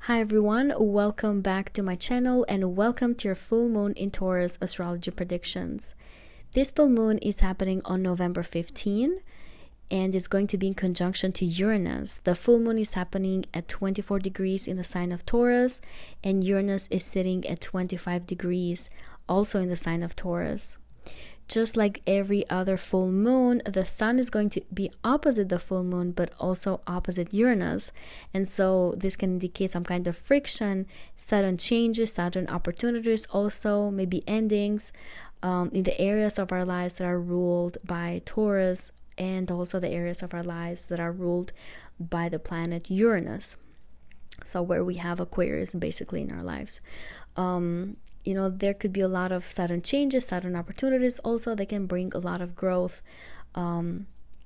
Hi everyone, welcome back to my channel and welcome to your full moon in Taurus astrology predictions. This full moon is happening on November 15 and it's going to be in conjunction to Uranus. The full moon is happening at 24 degrees in the sign of Taurus and Uranus is sitting at 25 degrees also in the sign of Taurus. Just like every other full moon, the sun is going to be opposite the full moon, but also opposite Uranus. And so this can indicate some kind of friction, sudden changes, sudden opportunities, also maybe endings in the areas of our lives that are ruled by Taurus, and also the areas of our lives that are ruled by the planet Uranus. So where we have Aquarius basically in our lives. There could be a lot of sudden changes, sudden opportunities. Also, they can bring a lot of growth,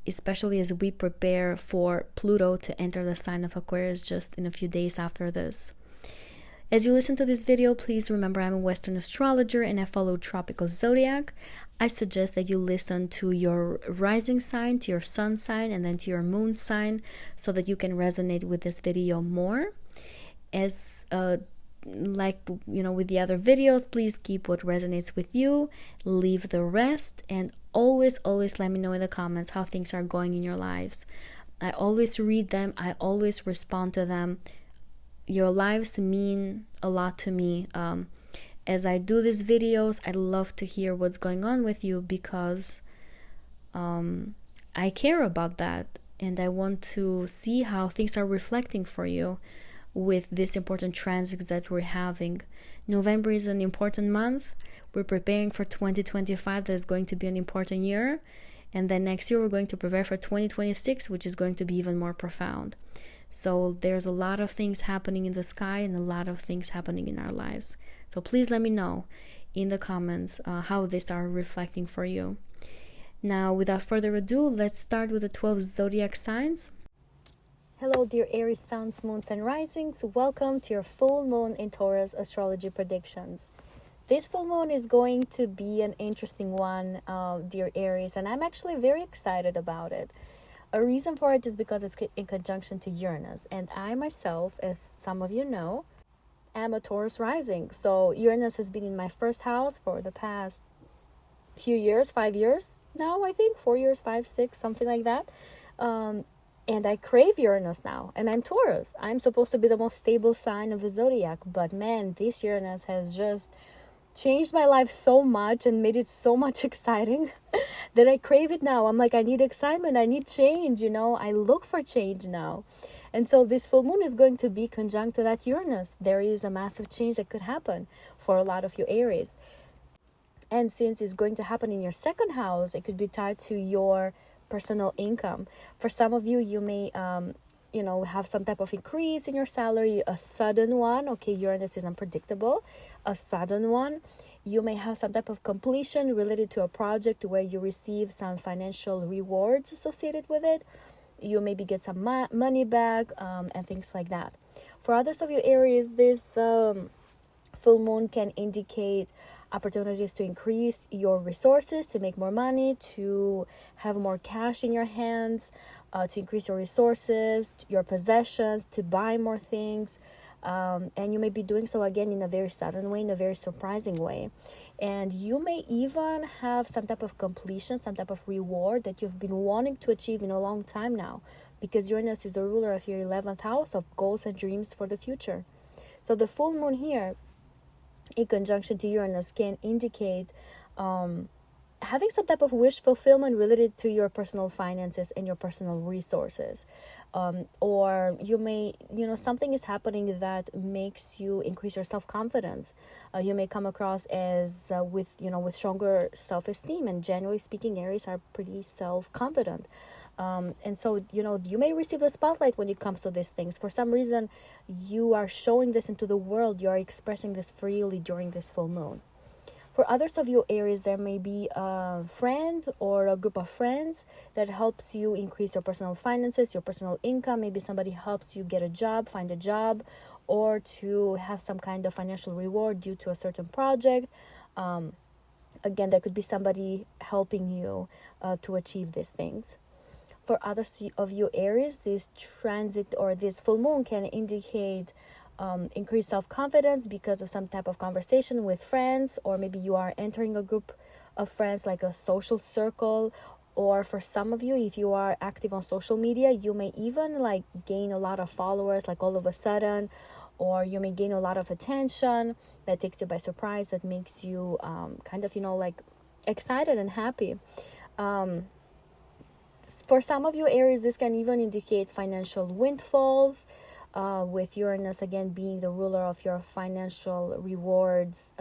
especially as we prepare for Pluto to enter the sign of Aquarius just in a few days after this. As you listen to this video, please remember I'm a Western astrologer and I follow tropical zodiac. I suggest that you listen to your rising sign, to your sun sign, and then to your moon sign so that you can resonate with this video more. As with the other videos, please keep what resonates with you, leave the rest, and always let me know in the comments how things are going in your lives. I always read them, I always respond to them. Your lives mean a lot to me. As I do these videos, I love to hear what's going on with you because I care about that and I want to see how things are reflecting for you with this important transits that we're having. November is an important month. We're preparing for 2025. That is going to be an important year. And then next year we're going to prepare for 2026, which is going to be even more profound. So there's a lot of things happening in the sky and a lot of things happening in our lives. So please let me know in the comments how these are reflecting for you. Now, without further ado, let's start with the 12 zodiac signs. Hello dear Aries suns, moons and risings. Welcome to your full moon in Taurus astrology predictions. This full moon is going to be an interesting one, dear Aries, and I'm actually very excited about it. A reason for it is because it's in conjunction to Uranus, and I myself, as some of you know, am a Taurus rising. So Uranus has been in my first house for the past few years, 5 years now, I think, 4 years, 5, 6, something like that. And I crave Uranus now, and I'm Taurus. I'm supposed to be the most stable sign of the zodiac, but man, this Uranus has just changed my life so much and made it so much exciting that I crave it now. I'm like, I need excitement, I need change, I look for change now. And so this full moon is going to be conjunct to that Uranus. There is a massive change that could happen for a lot of you Aries. And since it's going to happen in your second house, it could be tied to your personal income. For some of you, you may have some type of increase in your salary, a sudden one. Okay, Uranus is unpredictable. A sudden one. You may have some type of completion related to a project where you receive some financial rewards associated with it. You maybe get some money back and things like that. For others of you Aries, this full moon can indicate opportunities to increase your resources, to make more money, to have more cash in your hands, to increase your resources, your possessions, to buy more things. And you may be doing so again in a very sudden way, in a very surprising way. And you may even have some type of completion, some type of reward that you've been wanting to achieve in a long time now, because Uranus is the ruler of your 11th house of goals and dreams for the future. So the full moon here in conjunction to Uranus can indicate having some type of wish fulfillment related to your personal finances and your personal resources. Or you may, something is happening that makes you increase your self-confidence. You may come across as with stronger self-esteem, and generally speaking, Aries are pretty self-confident. And so, you may receive the spotlight when it comes to these things. For some reason, you are showing this into the world. You are expressing this freely during this full moon. For others of you Aries, there may be a friend or a group of friends that helps you increase your personal finances, your personal income. Maybe somebody helps you get a job, find a job, or to have some kind of financial reward due to a certain project. Again, there could be somebody helping you to achieve these things. For others of you Aries, this transit or this full moon can indicate increased self-confidence because of some type of conversation with friends, or maybe you are entering a group of friends, like a social circle. Or for some of you, if you are active on social media, you may even like gain a lot of followers, like all of a sudden, or you may gain a lot of attention that takes you by surprise, that makes you kind of, like excited and happy. For some of you Aries, this can even indicate financial windfalls, with Uranus again being the ruler of your financial rewards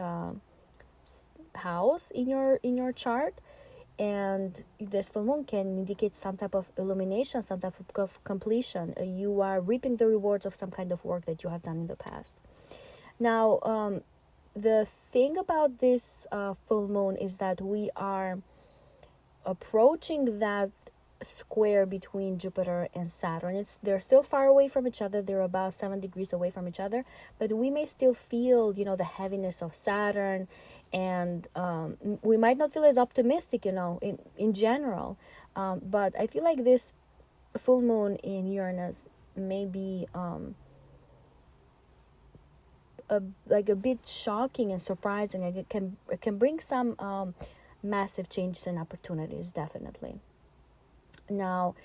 house in your chart. And this full moon can indicate some type of illumination, some type of completion. You are reaping the rewards of some kind of work that you have done in the past. Now, the thing about this full moon is that we are approaching that square between Jupiter and Saturn. They're still far away from each other. They're about 7 degrees away from each other, but we may still feel, the heaviness of Saturn, and we might not feel as optimistic, in general. But I feel like this full moon in Uranus may be a bit shocking and surprising. It can bring some massive changes and opportunities, definitely. Now,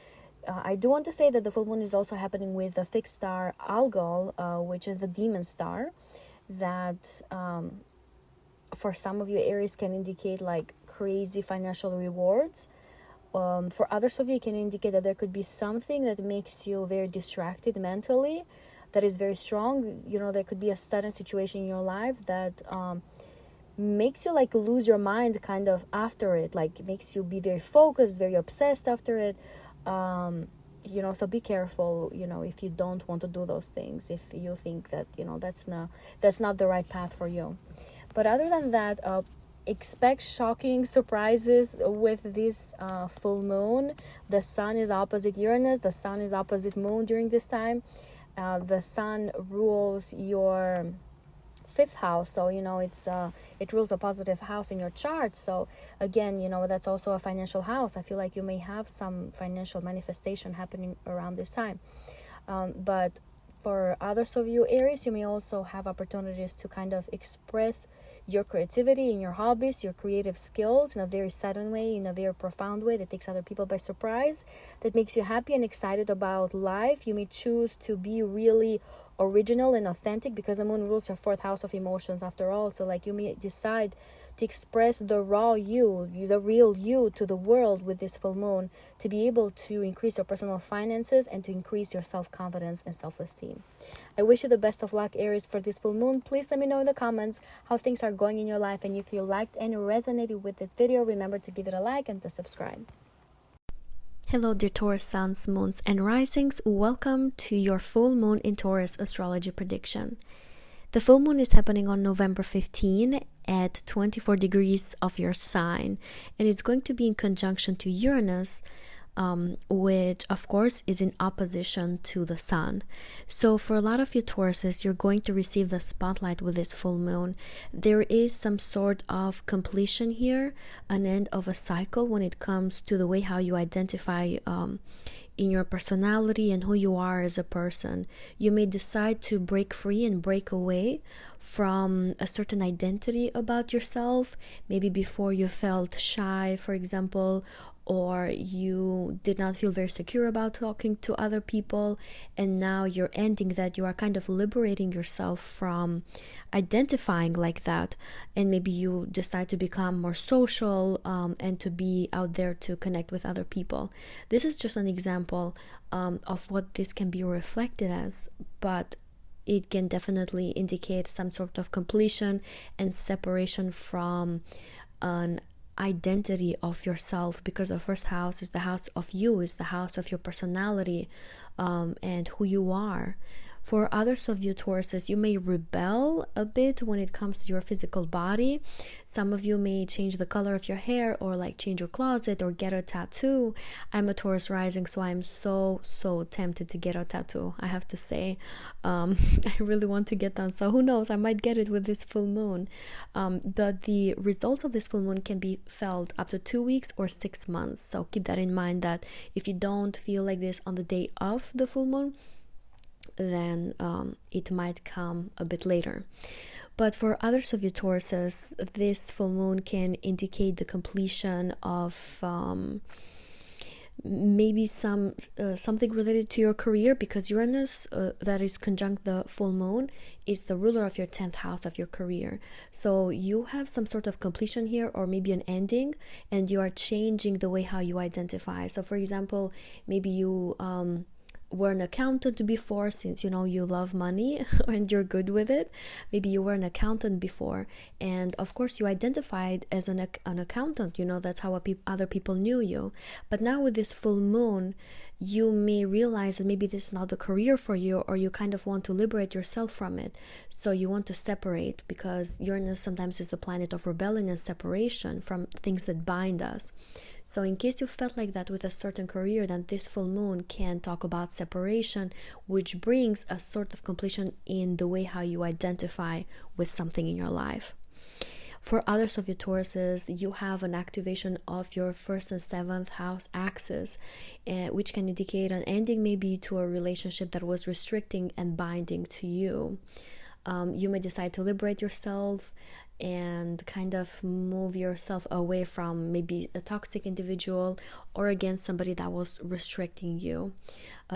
I do want to say that the full moon is also happening with the fixed star Algol, which is the demon star, that for some of you Aries can indicate like crazy financial rewards. For others of you, it can indicate that there could be something that makes you very distracted mentally, that is very strong. There could be a sudden situation in your life that makes you like lose your mind kind of after it, like makes you be very focused, very obsessed after it. So be careful, if you don't want to do those things, if you think that that's not the right path for you. But other than that, expect shocking surprises with this full moon. The sun is opposite Uranus, the sun is opposite moon during this time. The sun rules your 5th house, so it rules a positive house in your chart. So again, that's also a financial house. I feel like you may have some financial manifestation happening around this time. But for others of you Aries, you may also have opportunities to kind of express your creativity in your hobbies, your creative skills in a very sudden way, in a very profound way that takes other people by surprise, that makes you happy and excited about life. You may choose to be really original and authentic, because the moon rules your 4th house of emotions after all. So like you may decide to express the raw you, the real you, to the world with this full moon, to be able to increase your personal finances and to increase your self-confidence and self-esteem. I wish you the best of luck, Aries, for this full moon. Please let me know in the comments how things are going in your life, and if you liked and resonated with this video, remember to give it a like and to subscribe. Hello dear Taurus suns, moons and risings. Welcome to your full moon in Taurus astrology prediction. The full moon is happening on November 15 at 24 degrees of your sign, and it's going to be in conjunction to Uranus, which of course is in opposition to the sun. So for a lot of you Tauruses, you're going to receive the spotlight with this full moon. There is some sort of completion here, an end of a cycle when it comes to the way how you identify in your personality and who you are as a person. You may decide to break free and break away from a certain identity about yourself. Maybe before you felt shy, for example, or you did not feel very secure about talking to other people, and now you're ending that. You are kind of liberating yourself from identifying like that, and maybe you decide to become more social and to be out there to connect with other people. This is just an example of what this can be reflected as, but it can definitely indicate some sort of completion and separation from an identity of yourself, because the 1st house is the house of you, is the house of your personality and who you are. For others of you Tauruses, you may rebel a bit when it comes to your physical body. Some of you may change the color of your hair, or like change your closet, or get a tattoo. I'm a Taurus rising, so I'm so tempted to get a tattoo, I have to say. I really want to get done, so who knows, I might get it with this full moon. But the results of this full moon can be felt up to 2 weeks or 6 months. So keep that in mind, that if you don't feel like this on the day of the full moon, then it might come a bit later. But for others of you Tauruses, this full moon can indicate the completion of maybe something related to your career, because Uranus that is conjunct the full moon is the ruler of your 10th house of your career. So you have some sort of completion here, or maybe an ending, and you are changing the way how you identify. So for example, maybe you were an accountant before, since you know you love money and you're good with it. Maybe you were an accountant before, and of course you identified as an accountant, you know, that's how other people knew you. But now with this full moon, you may realize that maybe this is not the career for you, or you kind of want to liberate yourself from it. So you want to separate, because Uranus sometimes is the planet of rebellion and separation from things that bind us. So in case you felt like that with a certain career, then this full moon can talk about separation, which brings a sort of completion in the way how you identify with something in your life. For others of you Tauruses, you have an activation of your 1st and 7th house axis, which can indicate an ending maybe to a relationship that was restricting and binding to you. You may decide to liberate yourself and kind of move yourself away from maybe a toxic individual, or again somebody that was restricting you.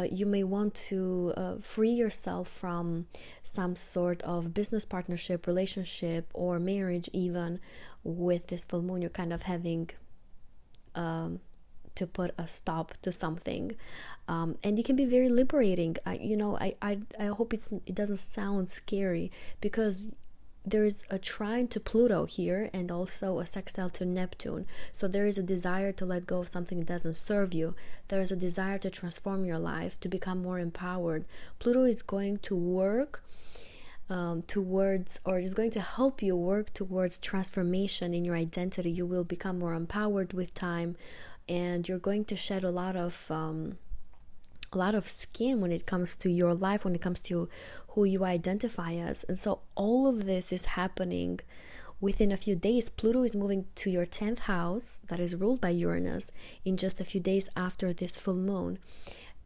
You may want to free yourself from some sort of business partnership, relationship, or marriage. Even with this full moon, you're kind of having to put a stop to something, and it can be very liberating. I hope it doesn't sound scary, because there is a trine to Pluto here, and also a sextile to Neptune. So there is a desire to let go of something that doesn't serve you. There is a desire to transform your life, to become more empowered. Pluto is going to work towards, or is going to help you work towards transformation in your identity. You will become more empowered with time, and you're going to shed a lot of skin when it comes to your life, when it comes to who you identify as. And so all of this is happening within a few days. Pluto is moving to your 10th house that is ruled by Uranus in just a few days after this full moon,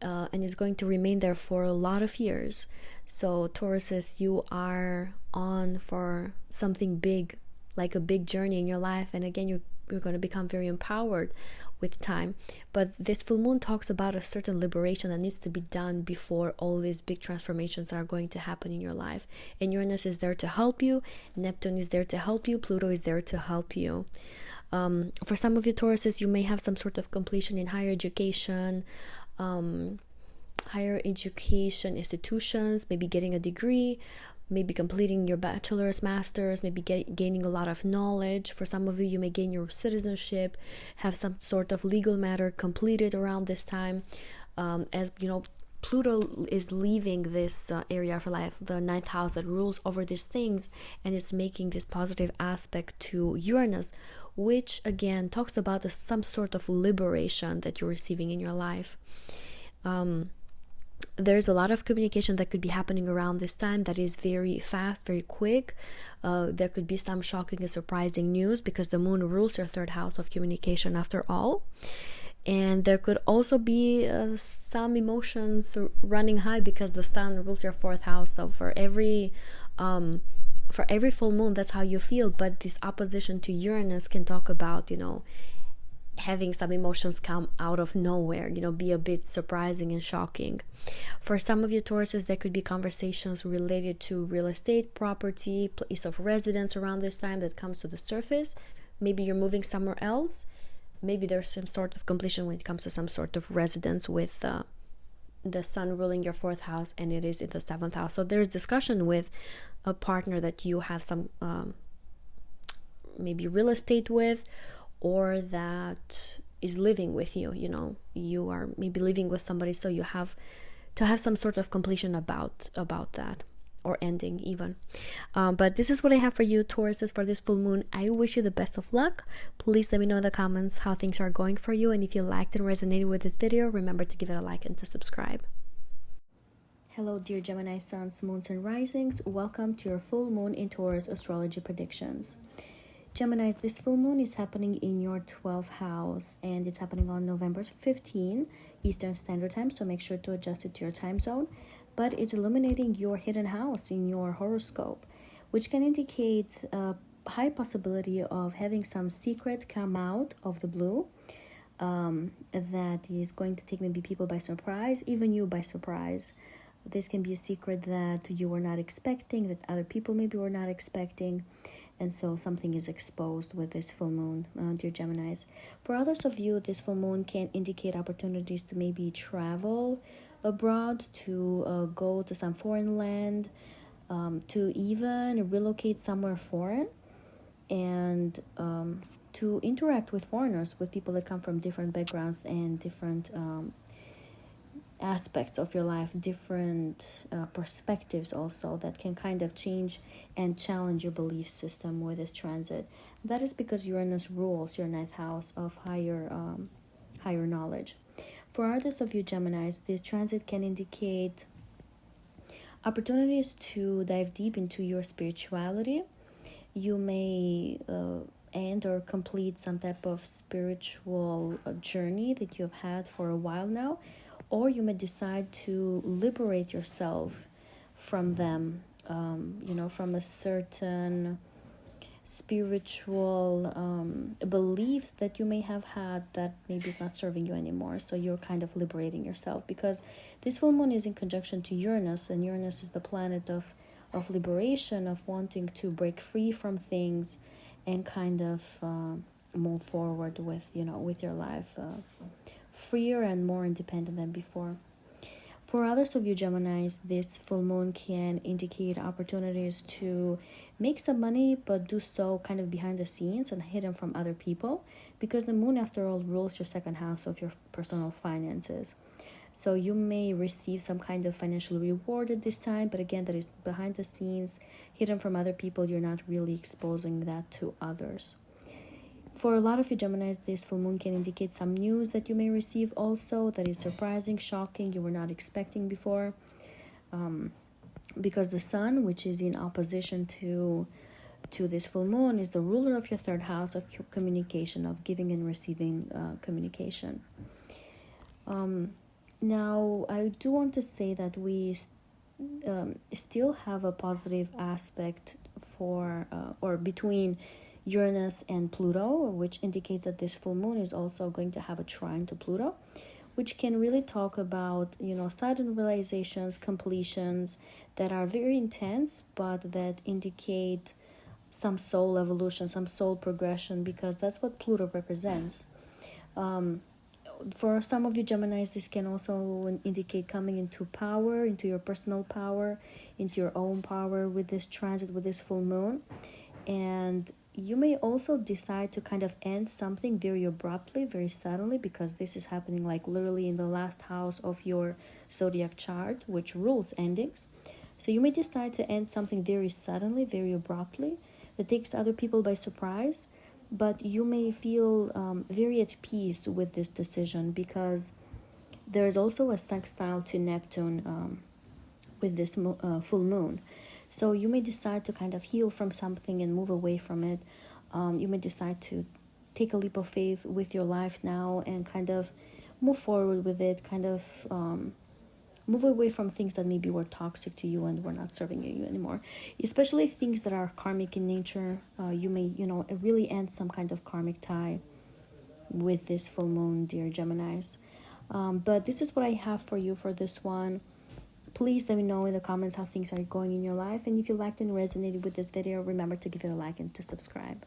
and is going to remain there for a lot of years. So Tauruses, you are on for something big, like a big journey in your life, and again you're going to become very empowered with time. But this full moon talks about a certain liberation that needs to be done before all these big transformations are going to happen in your life. And Uranus is there to help you, Neptune is there to help you, Pluto is there to help you. For some of you Tauruses, you may have some sort of completion in higher education institutions, maybe getting a degree, maybe completing your bachelor's, master's, maybe gaining a lot of knowledge. For some of you, you may gain your citizenship, have some sort of legal matter completed around this time. As you know, Pluto is leaving this area of life, the 9th house that rules over these things, and it's making this positive aspect to Uranus, which again talks about some sort of liberation that you're receiving in your life. There's a lot of communication that could be happening around this time that is very fast, very quick. There could be some shocking and surprising news, because the moon rules your 3rd house of communication after all. And there could also be some emotions running high, because the sun rules your 4th house. So for every full moon, that's how you feel. But this opposition to Uranus can talk about, having some emotions come out of nowhere, be a bit surprising and shocking. For some of you Tauruses, there could be conversations related to real estate, property, place of residence around this time that comes to the surface. Maybe you're moving somewhere else. Maybe there's some sort of completion when it comes to some sort of residence with the sun ruling your 4th house, and it is in the 7th house. So there's discussion with a partner that you have some maybe real estate with, or that is living with you. You are maybe living with somebody, so you have to have some sort of completion about that, or ending even. But this is what I have for you Tauruses for this full moon. I wish you the best of luck. Please let me know in the comments how things are going for you, and if you liked and resonated with this video, remember to give it a like and to subscribe. Hello dear Gemini suns, moons, and risings. Welcome to your full moon in Taurus astrology predictions. Geminis, this full moon is happening in your 12th house, and it's happening on November 15 Eastern Standard Time, so make sure to adjust it to your time zone. but it's illuminating your hidden house in your horoscope, which can indicate a high possibility of having some secret come out of the blue, that is going to take maybe people by surprise, even you by surprise. This can be a secret that you were not expecting, that other people maybe were not expecting, and so something is exposed with this full moon, dear Geminis. For others of you, this full moon can indicate opportunities to maybe travel abroad, to go to some foreign land, to even relocate somewhere foreign, and to interact with foreigners, with people that come from different backgrounds and different aspects of your life, different perspectives also, that can kind of change and challenge your belief system with this transit. That is because Uranus rules your ninth house of higher knowledge. For others of you Geminis, this transit can indicate opportunities to dive deep into your spirituality. You may end or complete some type of spiritual journey that you've had for a while now, or you may decide to liberate yourself from them, from a certain spiritual belief that you may have had that maybe is not serving you anymore. So you're kind of liberating yourself, because this full moon is in conjunction to Uranus, and Uranus is the planet of liberation, of wanting to break free from things and kind of move forward with your life freer and more independent than before. For others of you Geminis, this full moon can indicate opportunities to make some money, but do so kind of behind the scenes and hidden from other people, because the moon, after all, rules your second house of your personal finances. So you may receive some kind of financial reward at this time, but again, that is behind the scenes, hidden from other people. You're not really exposing that to others. For a lot of you Geminis, this full moon can indicate some news that you may receive also that is surprising, shocking, you were not expecting before. Because the sun, which is in opposition to this full moon, is the ruler of your third house of communication, of giving and receiving communication. Now, I do want to say that we still have a positive aspect for or between Uranus and Pluto, which indicates that this full moon is also going to have a trine to Pluto, which can really talk about, sudden realizations, completions that are very intense, but that indicate some soul evolution, some soul progression, because that's what Pluto represents. For some of you Geminis, this can also indicate coming into power, into your personal power, into your own power with this transit, with this full moon. And you may also decide to kind of end something very abruptly, very suddenly, because this is happening like literally in the last house of your zodiac chart, which rules endings. So you may decide to end something very suddenly, very abruptly, that takes other people by surprise, but you may feel very at peace with this decision, because there is also a sextile to Neptune with this full moon. So you may decide to kind of heal from something and move away from it. You may decide to take a leap of faith with your life now and kind of move forward with it, kind of move away from things that maybe were toxic to you and were not serving you anymore. Especially things that are karmic in nature. You may, really end some kind of karmic tie with this full moon, dear Geminis. But this is what I have for you for this one. Please let me know in the comments how things are going in your life. And if you liked and resonated with this video, remember to give it a like and to subscribe.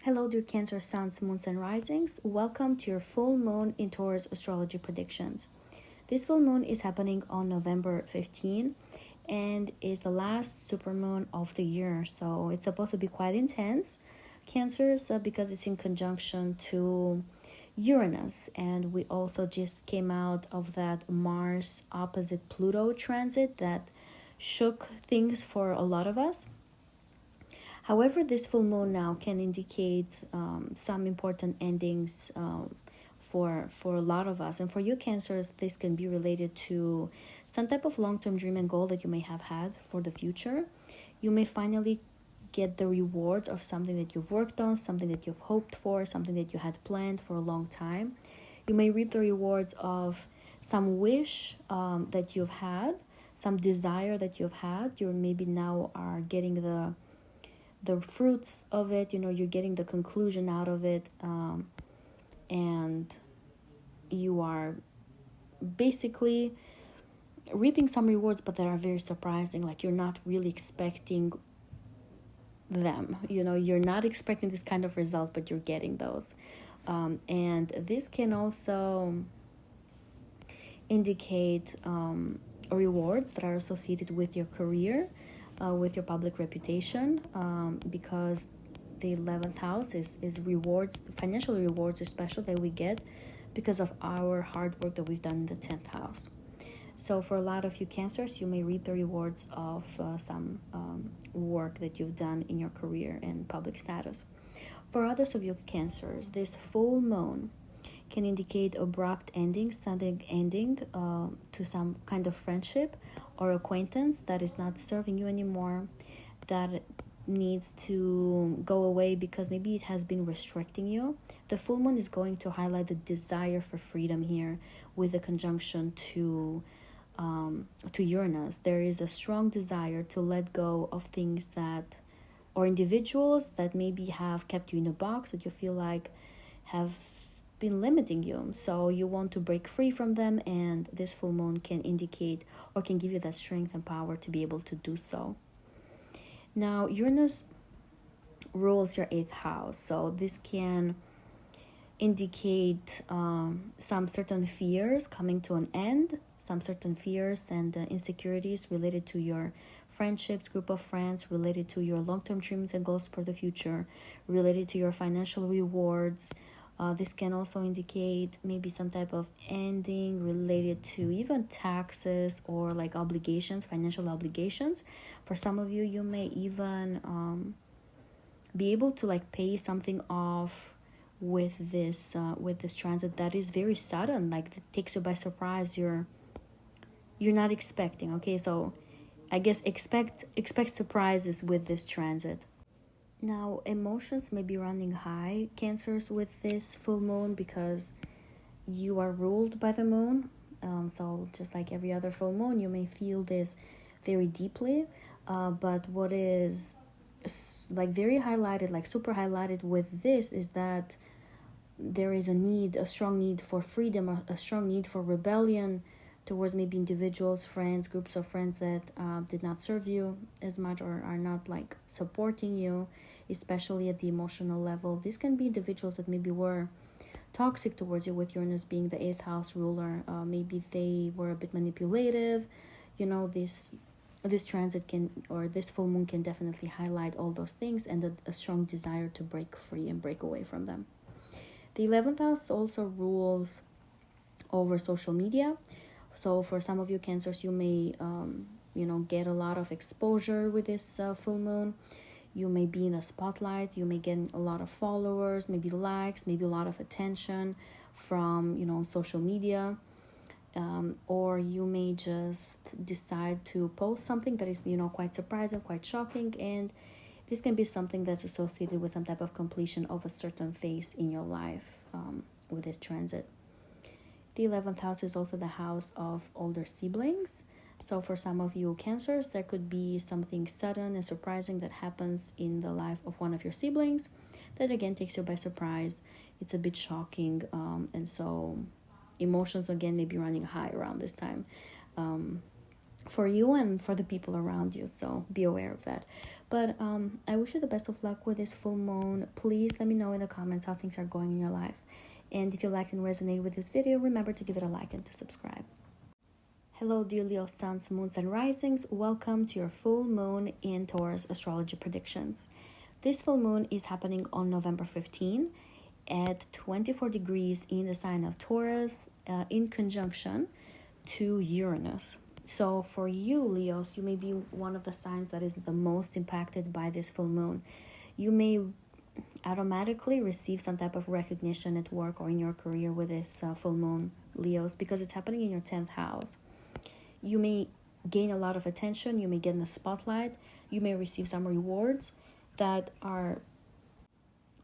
Hello, dear Cancer, Suns, Moons, and Risings. Welcome to your full moon in Taurus astrology predictions. This full moon is happening on November 15 and is the last supermoon of the year. So it's supposed to be quite intense, Cancers, because it's in conjunction to Uranus, and we also just came out of that Mars opposite Pluto transit that shook things for a lot of us. However, this full moon now can indicate some important endings for a lot of us. And for you Cancers, this can be related to some type of long-term dream and goal that you may have had for the future. You may finally get the rewards of something that you've worked on, something that you've hoped for, something that you had planned for a long time. You may reap the rewards of some wish that you've had, some desire that you've had. You maybe now are getting the fruits of it, you know, you're getting the conclusion out of it, and you are basically reaping some rewards, but that are very surprising. Like, you're not really expecting them, you know, you're not expecting this kind of result, but you're getting those. And this can also indicate rewards that are associated with your career, with your public reputation, because the 11th house is rewards, financial rewards especially, that we get because of our hard work that we've done in the 10th house. So for a lot of you Cancers, you may reap the rewards of some work that you've done in your career and public status. For others of you Cancers, this full moon can indicate abrupt ending, sudden ending to some kind of friendship or acquaintance that is not serving you anymore, that needs to go away because maybe it has been restricting you. The full moon is going to highlight the desire for freedom here with the conjunction to Uranus. There is a strong desire to let go of things that, or individuals that maybe have kept you in a box, that you feel like have been limiting you. So you want to break free from them, and this full moon can indicate or can give you that strength and power to be able to do so. Now, Uranus rules your 8th house, so this can indicate some certain fears coming to an end, some certain fears and insecurities related to your friendships, group of friends, related to your long-term dreams and goals for the future, related to your financial rewards. This can also indicate maybe some type of ending related to even taxes or like obligations, financial obligations. For some of you, you may even be able to like pay something off with this transit that is very sudden, like it takes you by surprise. You're not expecting. Okay, so I guess expect surprises with this transit. Now, emotions may be running high, Cancers, with this full moon because you are ruled by the moon. So just like every other full moon, you may feel this very deeply. But what is like very highlighted, like super highlighted with this, is that there is a strong need for freedom, a strong need for rebellion towards maybe individuals, friends, groups of friends that did not serve you as much or are not like supporting you, especially at the emotional level. These can be individuals that maybe were toxic towards you, with Uranus being the 8th house ruler. Maybe they were a bit manipulative. You know, this transit can, or this full moon can definitely highlight all those things, and a strong desire to break free and break away from them. The 11th house also rules over social media. So for some of you Cancers, you may get a lot of exposure with this full moon. You may be in the spotlight. You may get a lot of followers, maybe likes, maybe a lot of attention from social media. Or you may just decide to post something that is quite surprising, quite shocking, and this can be something that's associated with some type of completion of a certain phase in your life with this transit. The 11th house is also the house of older siblings. So for some of you Cancers, there could be something sudden and surprising that happens in the life of one of your siblings that again takes you by surprise. It's a bit shocking, and so emotions again may be running high around this time for you and for the people around you, so be aware of that. But I wish you the best of luck with this full moon. Please let me know in the comments how things are going in your life, and if you liked and resonated with this video, remember to give it a like and to subscribe. Hello dear Leo suns, moons and risings, welcome to your full moon in Taurus astrology predictions. This full moon is happening on November 15 at 24 degrees in the sign of Taurus, in conjunction to Uranus. So for you Leos, you may be one of the signs that is the most impacted by this full moon. You may automatically receive some type of recognition at work or in your career with this full moon, Leos, because it's happening in your 10th house. You may gain a lot of attention, you may get in the spotlight, you may receive some rewards that are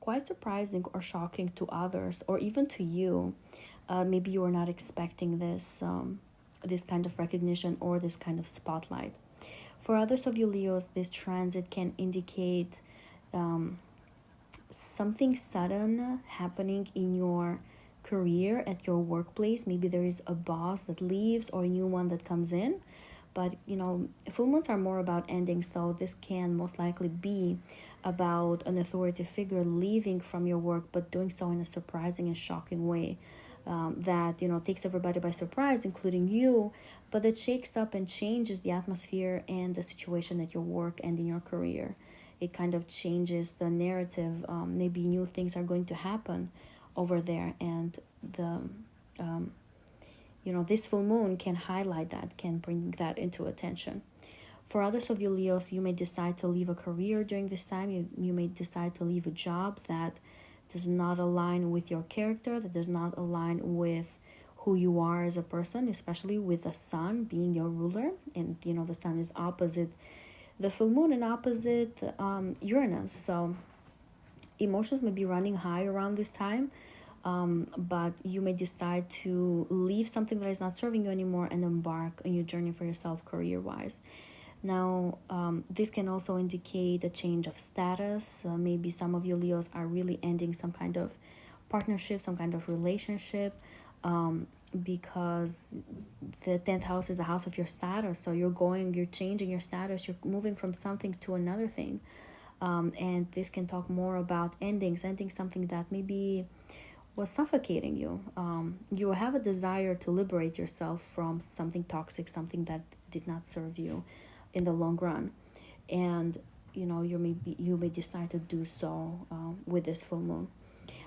quite surprising or shocking to others or even to you. maybe you are not expecting this this kind of recognition or this kind of spotlight. For others of you Leos, this transit can indicate something sudden happening in your career, at your workplace. Maybe there is a boss that leaves or a new one that comes in. But full moons are more about endings, so this can most likely be about an authority figure leaving from your work, but doing so in a surprising and shocking way, that takes everybody by surprise, including you, but that shakes up and changes the atmosphere and the situation at your work and in your career. It kind of changes the narrative. Maybe new things are going to happen over there, and the this full moon can highlight that, can bring that into attention. For others of you Leos, you may decide to leave a career during this time. You may decide to leave a job that does not align with your character, that does not align with who you are as a person, especially with the sun being your ruler. And the sun is opposite the full moon and opposite Uranus. So emotions may be running high around this time. But you may decide to leave something that is not serving you anymore and embark on your journey for yourself career-wise. Now, this can also indicate a change of status. Maybe some of you Leos are really ending some kind of partnership, some kind of relationship, because the 10th house is the house of your status. So you're changing your status, you're moving from something to another thing. And this can talk more about ending something that maybe was suffocating you. You have a desire to liberate yourself from something toxic, something that did not serve you in the long run, and you may decide to do so with this full moon.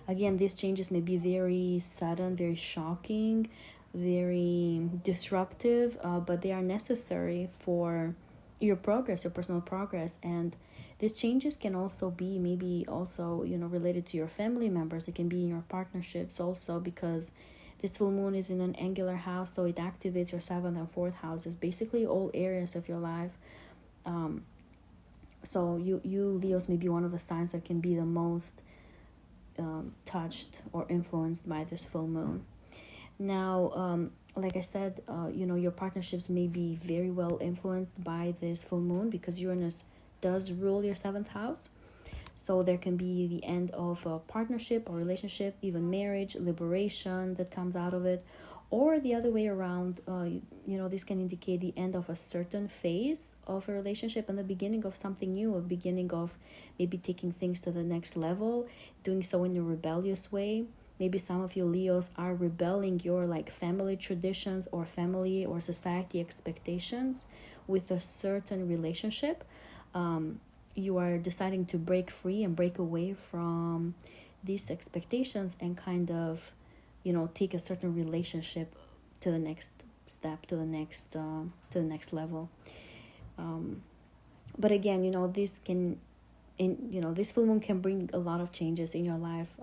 Again, these changes may be very sudden, very shocking, very disruptive, but they are necessary for your progress, your personal progress. And these changes can also be maybe also related to your family members. They can be in your partnerships also, because this full moon is in an angular house, so it activates your 7th and 4th houses, basically all areas of your life. So you Leos may be one of the signs that can be the most touched or influenced by this full moon. Now, like I said, your partnerships may be very well influenced by this full moon, because Uranus does rule your 7th house. So there can be the end of a partnership or relationship, even marriage, liberation that comes out of it, or the other way around. This can indicate the end of a certain phase of a relationship and the beginning of something new, a beginning of maybe taking things to the next level, doing so in a rebellious way. Maybe some of you Leos are rebelling your family traditions or family or society expectations with a certain relationship. You are deciding to break free and break away from these expectations and kind of take a certain relationship to the next step, to the next level. But again, this can this full moon can bring a lot of changes in your life,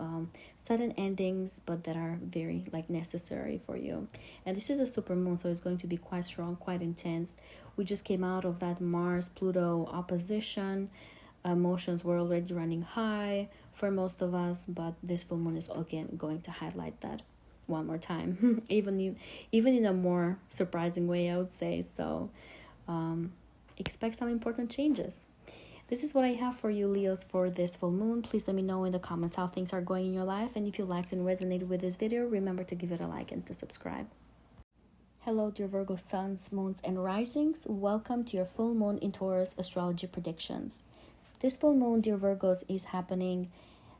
sudden endings, but that are very necessary for you. And this is a super moon, so it's going to be quite strong, quite intense. We just came out of that Mars-Pluto opposition. Emotions were already running high for most of us, but this full moon is again going to highlight that one more time, even in a more surprising way, I would say. So expect some important changes. This is what I have for you, Leos, for this full moon. Please let me know in the comments how things are going in your life. And if you liked and resonated with this video, remember to give it a like and to subscribe. Hello, dear Virgo suns, moons, and risings. Welcome to your full moon in Taurus astrology predictions. This full moon, dear Virgos, is happening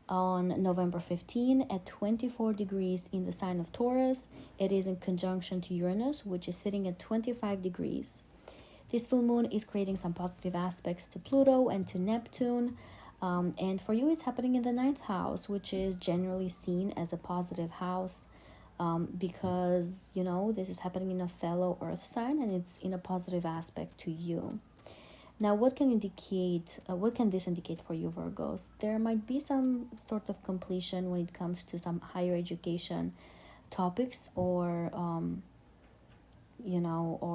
on November 15 at 24 degrees in the sign of Taurus. It is in conjunction to Uranus, which is sitting at 25 degrees. This full moon is creating some positive aspects to Pluto and to Neptune. And for you, it's happening in the 9th house, which is generally seen as a positive house because, this is happening in a fellow earth sign and it's in a positive aspect to you. Now, what can this indicate for you, Virgos? There might be some sort of completion when it comes to some higher education topics or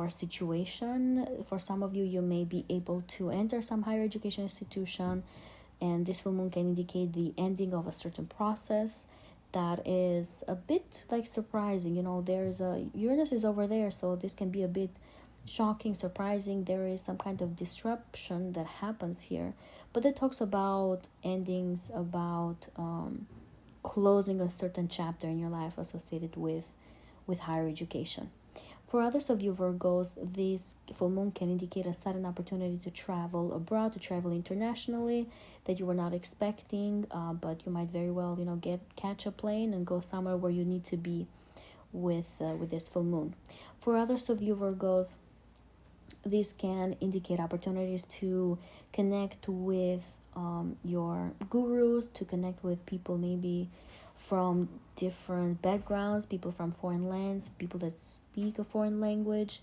situation. For some of you, you may be able to enter some higher education institution, and this full moon can indicate the ending of a certain process that is a bit like surprising. There's a Uranus is over there, so this can be a bit shocking, surprising. There is some kind of disruption that happens here, but it talks about endings, about closing a certain chapter in your life associated with higher education. For others of you Virgos, this full moon can indicate a sudden opportunity to travel abroad, to travel internationally that you were not expecting, but you might very well, catch a plane and go somewhere where you need to be with this full moon. For others of you Virgos, this can indicate opportunities to connect with your gurus, to connect with people maybe from different backgrounds, people from foreign lands, people that speak a foreign language.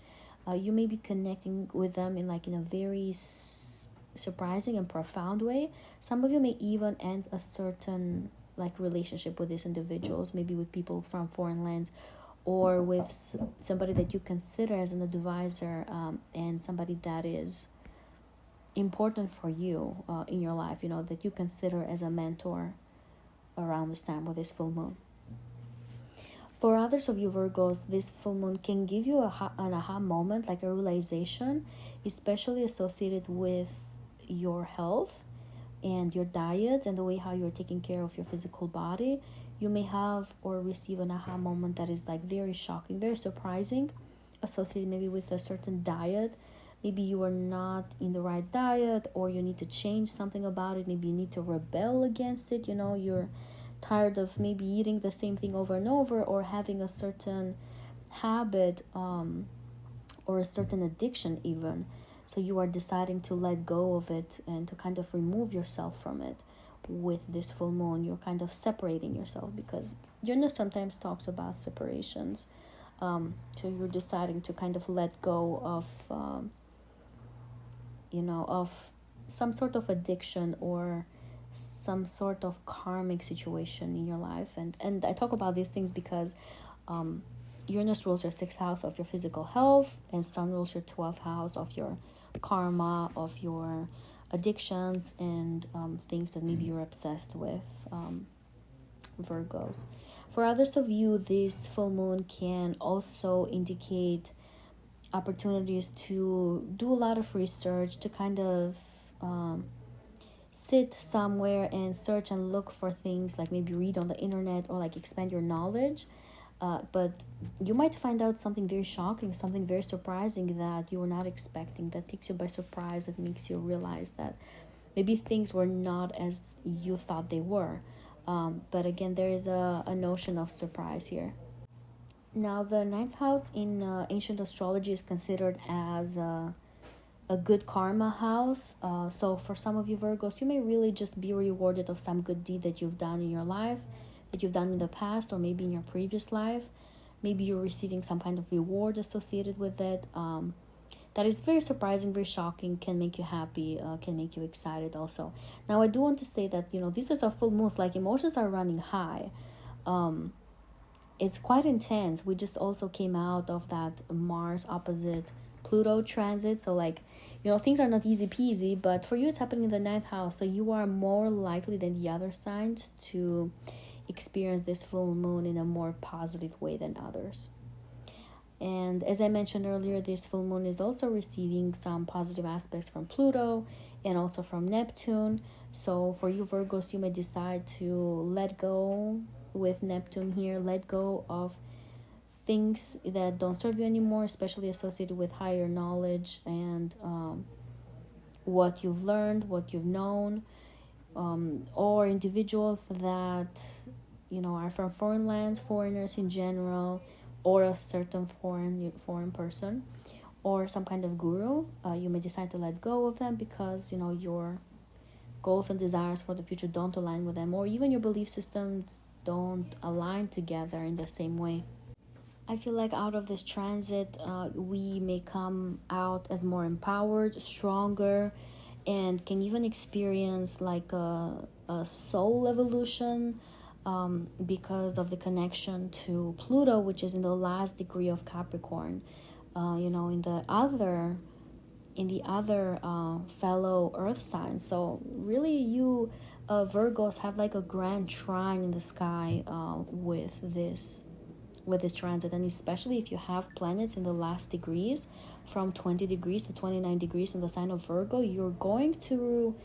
You may be connecting with them in a very surprising and profound way. Some of you may even end a certain relationship with these individuals, maybe with people from foreign lands, or with somebody that you consider as an advisor, and somebody that is important for you in your life, that you consider as a mentor around this time with this full moon. For others of you Virgos, this full moon can give you an aha moment, like a realization, especially associated with your health and your diet and the way how you're taking care of your physical body. You may have or receive an aha moment that is very shocking, very surprising, associated maybe with a certain diet. Maybe you are not in the right diet, or you need to change something about it. Maybe you need to rebel against it. You're tired of maybe eating the same thing over and over, or having a certain habit or a certain addiction even. So you are deciding to let go of it and to kind of remove yourself from it. With this full moon, you're kind of separating yourself, because Uranus sometimes talks about separations. So you're deciding to kind of let go of of some sort of addiction or some sort of karmic situation in your life. And I talk about these things because Uranus rules your 6th house of your physical health, and Sun rules your 12th house of your karma, of your addictions, and things that maybe you're obsessed with, Virgos. For others of you, this full moon can also indicate opportunities to do a lot of research, to kind of sit somewhere and search and look for things, like maybe read on the internet or expand your knowledge. But you might find out something very shocking, something very surprising that you were not expecting, that takes you by surprise, that makes you realize that maybe things were not as you thought they were. But again, there is a notion of surprise here. Now, the 9th house in ancient astrology is considered as a good karma house. So for some of you Virgos, you may really just be rewarded of some good deed that you've done in your life, that you've done in the past, or maybe in your previous life. Maybe you're receiving some kind of reward associated with it. That is very surprising, very shocking, can make you happy, can make you excited also. Now, I do want to say that, this is a full moon, emotions are running high. It's quite intense. We just also came out of that Mars opposite Pluto transit. So things are not easy peasy, but for you it's happening in the 9th house. So you are more likely than the other signs to experience this full moon in a more positive way than others. And as I mentioned earlier, this full moon is also receiving some positive aspects from Pluto and also from Neptune. So for you Virgos, you may decide to let go with Neptune here, let go of things that don't serve you anymore, especially associated with higher knowledge and what you've learned, what you've known, or individuals that are from foreign lands, foreigners in general, or a certain foreign person, or some kind of guru. You may decide to let go of them because your goals and desires for the future don't align with them, or even your belief systems don't align together in the same way. I feel like out of this transit, we may come out as more empowered, stronger, and can even experience a soul evolution, because of the connection to Pluto, which is in the last degree of Capricorn. In the other fellow Earth signs. So really, you Virgos have like a grand trine in the sky with this transit, and especially if you have planets in the last degrees from 20 degrees to 29 degrees in the sign of Virgo, you're going to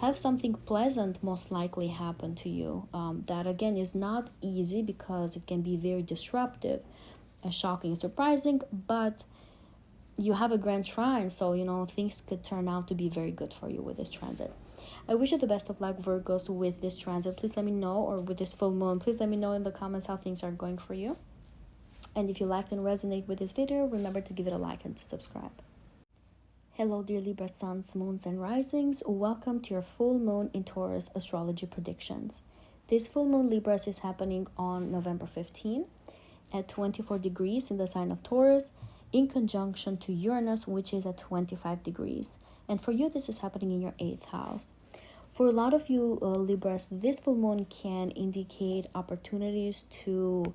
have something pleasant most likely happen to you. That again is not easy because it can be very disruptive and shocking and surprising, but you have a grand trine, so things could turn out to be very good for you with this transit. I wish you the best of luck, Virgos, with this transit. Please let me know, or with this full moon, please let me know in the comments how things are going for you. And if you liked and resonate with this video, remember to give it a like and to subscribe. Hello, dear Libra suns, moons, and risings. Welcome to your full moon in Taurus astrology predictions. This full moon Libras is happening on November 15 at 24 degrees in the sign of Taurus, in conjunction to Uranus, which is at 25 degrees. And for you, this is happening in your 8th house. For a lot of you Libras, this full moon can indicate opportunities to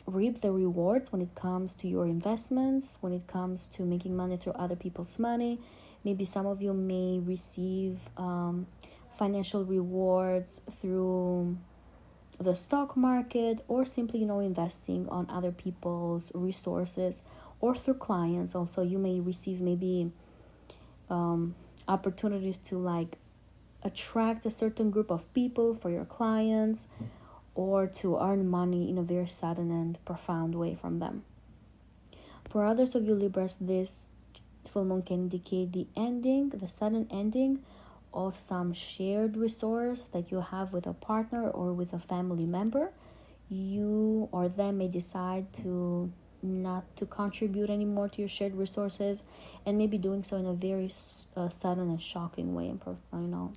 reap the rewards when it comes to your investments, when it comes to making money through other people's money. Maybe some of you may receive financial rewards through the stock market, or simply investing on other people's resources, or through clients. Also, you may receive maybe opportunities to like attract a certain group of people for your clients, or to earn money in a very sudden and profound way from them. For others of you Libras, this full moon can indicate the sudden ending of some shared resource that you have with a partner or with a family member. You or them may decide to not to contribute anymore to your shared resources, and maybe doing so in a very sudden and shocking way, and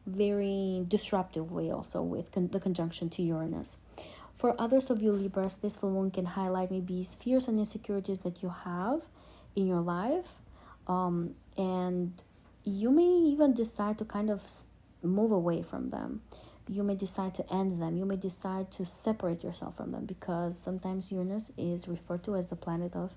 very disruptive way, also with the conjunction to Uranus. For others of you Libras, this full moon can highlight maybe fears and insecurities that you have in your life, and you may even decide to kind of move away from them. You may decide to end them. You may decide to separate yourself from them, because sometimes Uranus is referred to as the planet of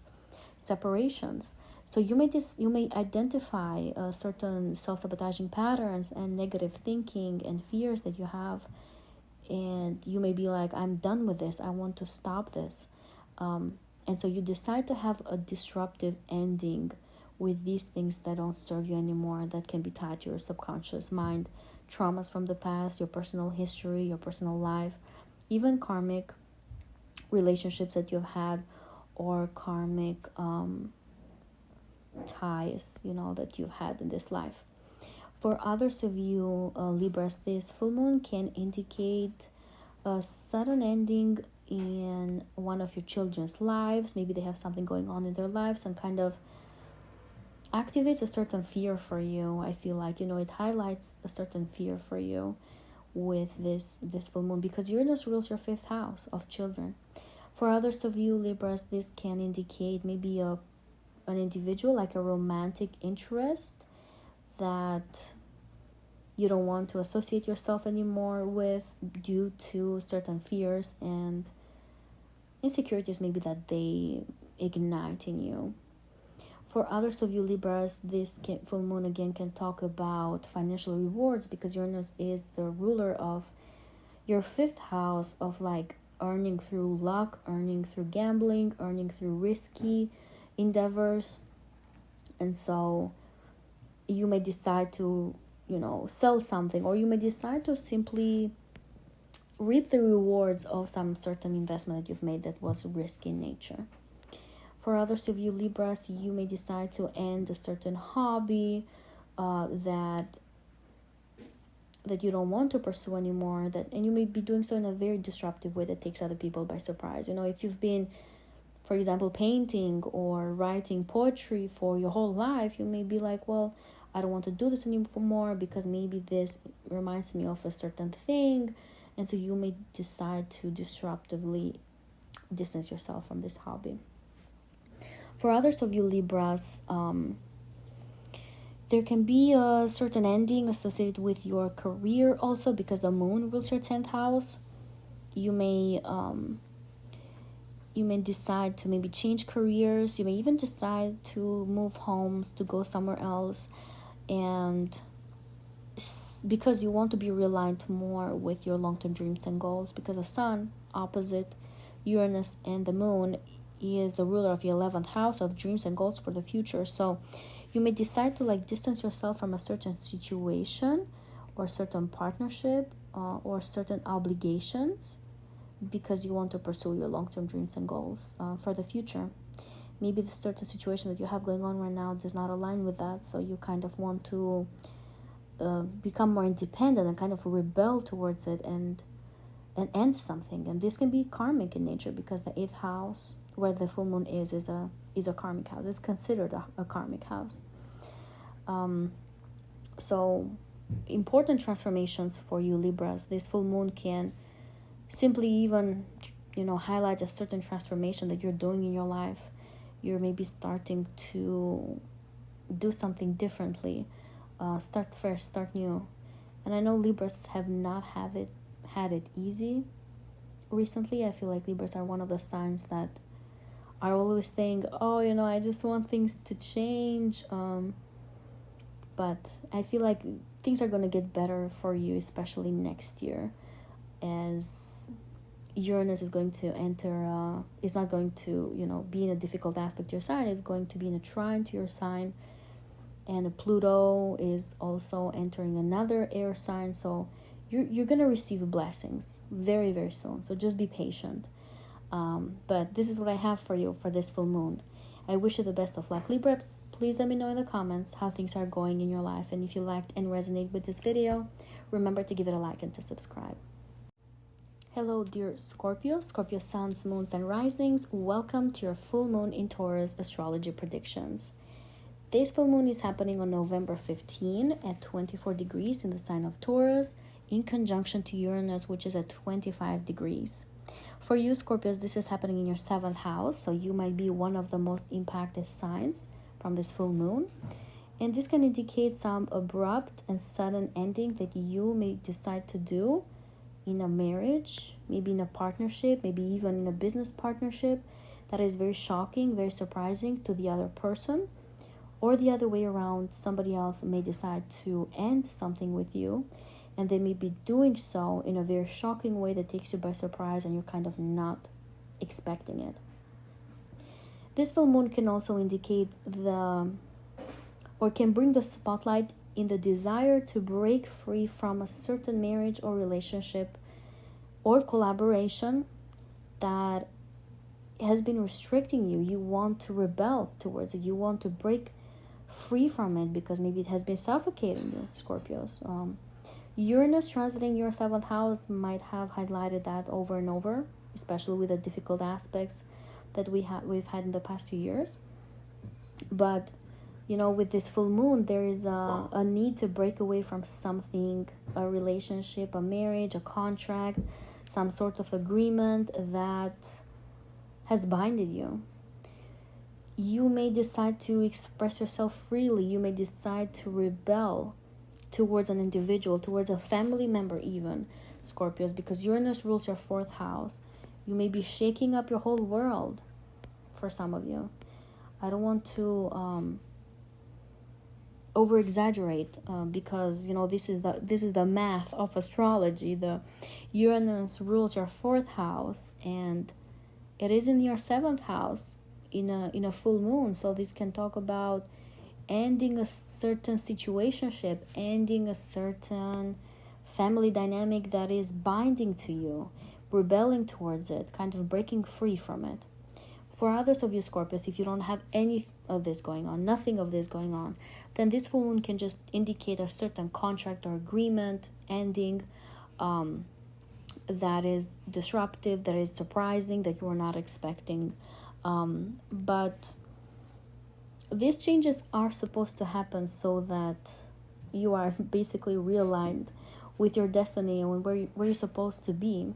separations. So you may identify certain self-sabotaging patterns and negative thinking and fears that you have, and you may be like, I'm done with this, I want to stop this. And so you decide to have a disruptive ending with these things that don't serve you anymore, that can be tied to your subconscious mind, traumas from the past, your personal history, your personal life, even karmic relationships that you've had, or karmic ties that you've had in this life. For others of you Libras, this full moon can indicate a sudden ending in one of your children's lives. Maybe they have something going on in their lives and kind of activates a certain fear for you. I feel like it highlights a certain fear for you with this full moon, because Uranus rules your 5th house of children. For others of you Libras, this can indicate maybe an individual, like a romantic interest that you don't want to associate yourself anymore with, due to certain fears and insecurities maybe that they ignite in you. For others of you Libras, this full moon again can talk about financial rewards, because Uranus is the ruler of your 5th house of like earning through luck, earning through gambling, earning through risky endeavors. And so you may decide to sell something, or you may decide to simply reap the rewards of some certain investment that you've made that was risky in nature. For others of you Libras, you may decide to end a certain hobby that you don't want to pursue anymore, and you may be doing so in a very disruptive way that takes other people by surprise. If you've been, for example, painting or writing poetry for your whole life, you may be like, well, I don't want to do this anymore because maybe this reminds me of a certain thing. And so you may decide to disruptively distance yourself from this hobby. For others of you Libras, there can be a certain ending associated with your career also, because the moon rules your 10th house. You may decide to maybe change careers. You may even decide to move homes, to go somewhere else, and because you want to be reliant more with your long-term dreams and goals, because the sun opposite Uranus and the moon is the ruler of your 11th house of dreams and goals for the future. So you may decide to like distance yourself from a certain situation or certain partnership or certain obligations because you want to pursue your long-term dreams and goals for the future. Maybe the certain situation that you have going on right now does not align with that, so you kind of want to become more independent and kind of rebel towards it and end something. And this can be karmic in nature, because the 8th house where the full moon is a karmic house. It's considered a karmic house. So important transformations for you Libras. This full moon can simply even highlight a certain transformation that you're doing in your life. You're maybe starting to do something differently, start fresh, start new. And I know Libras have not had it easy recently. I feel like Libras are one of the signs that are always saying, I just want things to change, but I feel like things are going to get better for you, especially next year, as Uranus is going to enter, is not going to, be in a difficult aspect to your sign. It's going to be in a trine to your sign. And Pluto is also entering another air sign. So you're going to receive blessings very, very soon. So just be patient. But this is what I have for you for this full moon. I wish you the best of luck, Libras. Please let me know in the comments how things are going in your life. And if you liked and resonate with this video, remember to give it a like and to subscribe. Hello, dear Scorpio, Scorpio suns, moons, and risings. Welcome to your full moon in Taurus astrology predictions. This full moon is happening on November 15 at 24 degrees in the sign of Taurus, in conjunction to Uranus, which is at 25 degrees. For you, Scorpios, this is happening in your 7th house, so you might be one of the most impacted signs from this full moon. And this can indicate some abrupt and sudden ending that you may decide to do in a marriage, maybe in a partnership, maybe even in a business partnership that is very shocking, very surprising to the other person. Or the other way around, somebody else may decide to end something with you, and they may be doing so in a very shocking way that takes you by surprise and you're kind of not expecting it. This full moon can also indicate can bring the spotlight in the desire to break free from a certain marriage or relationship or collaboration that has been restricting you. You want to rebel towards it. You want to break free from it because maybe it has been suffocating you, Scorpios. Uranus transiting your 7th house might have highlighted that over and over, especially with the difficult aspects that we've had in the past few years. But with this full moon, there is a need to break away from something, a relationship, a marriage, a contract, some sort of agreement that has binded you. You may decide to express yourself freely. You may decide to rebel towards an individual, towards a family member even, Scorpios, because Uranus rules your 4th house. You may be shaking up your whole world for some of you. I don't want to over exaggerate because this is the math of astrology. The Uranus rules your 4th house, and it is in your 7th house in a full moon. So this can talk about ending a certain situationship, ending a certain family dynamic that is binding to you, rebelling towards it, kind of breaking free from it. For others of you Scorpios, if you don't have any of this going on, nothing of this going on, then this full moon can just indicate a certain contract or agreement ending that is disruptive, that is surprising, that you were not expecting. But these changes are supposed to happen so that you are basically realigned with your destiny and where you're supposed to be,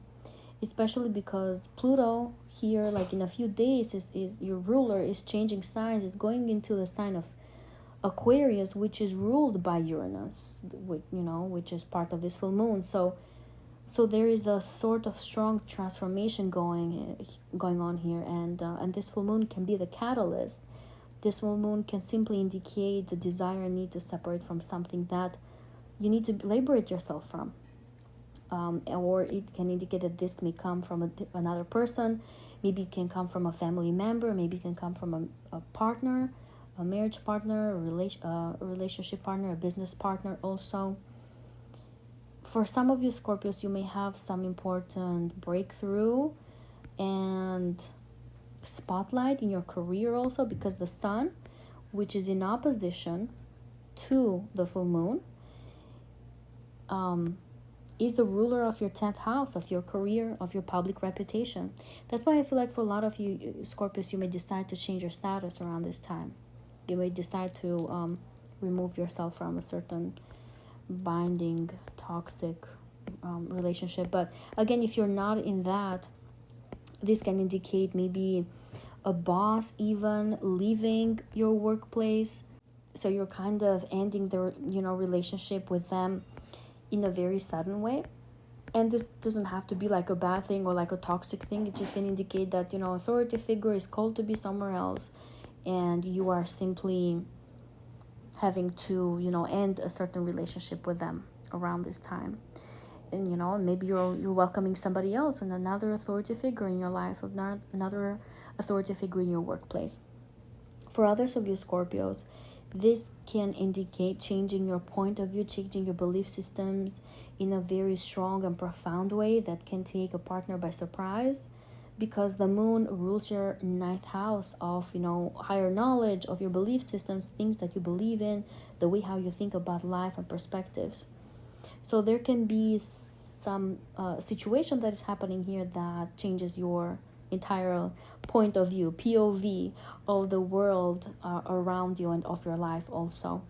especially because Pluto here, like in a few days, is your ruler is changing signs, is going into the sign of Aquarius, which is ruled by Uranus, which is part of this full moon. So there is a sort of strong transformation going on here, and this full moon can be the catalyst. This full moon can simply indicate the desire and need to separate from something that you need to liberate yourself from. Or it can indicate that this may come from another person. Maybe it can come from a family member. Maybe it can come from a partner, a marriage partner, a relationship partner, a business partner also. For some of you Scorpios, you may have some important breakthrough and spotlight in your career also, because the sun, which is in opposition to the full moon, is the ruler of your 10th house, of your career, of your public reputation. That's why I feel like for a lot of you Scorpios, you may decide to change your status around this time. You may decide to remove yourself from a certain binding, toxic relationship. But again, if you're not in that, this can indicate maybe a boss even leaving your workplace. So you're kind of ending the relationship with them in a very sudden way. And this doesn't have to be like a bad thing or like a toxic thing. It just can indicate that authority figure is called to be somewhere else, and you are simply having to end a certain relationship with them around this time. And maybe you're welcoming somebody else and another authority figure in your life, another authority figure in your workplace. For others of you Scorpios, this can indicate changing your point of view, changing your belief systems in a very strong and profound way that can take a partner by surprise, because the moon rules your 9th house of higher knowledge, of your belief systems, things that you believe in, the way how you think about life and perspectives. So there can be some situation that is happening here that changes your entire point of view, POV, of the world around you and of your life also.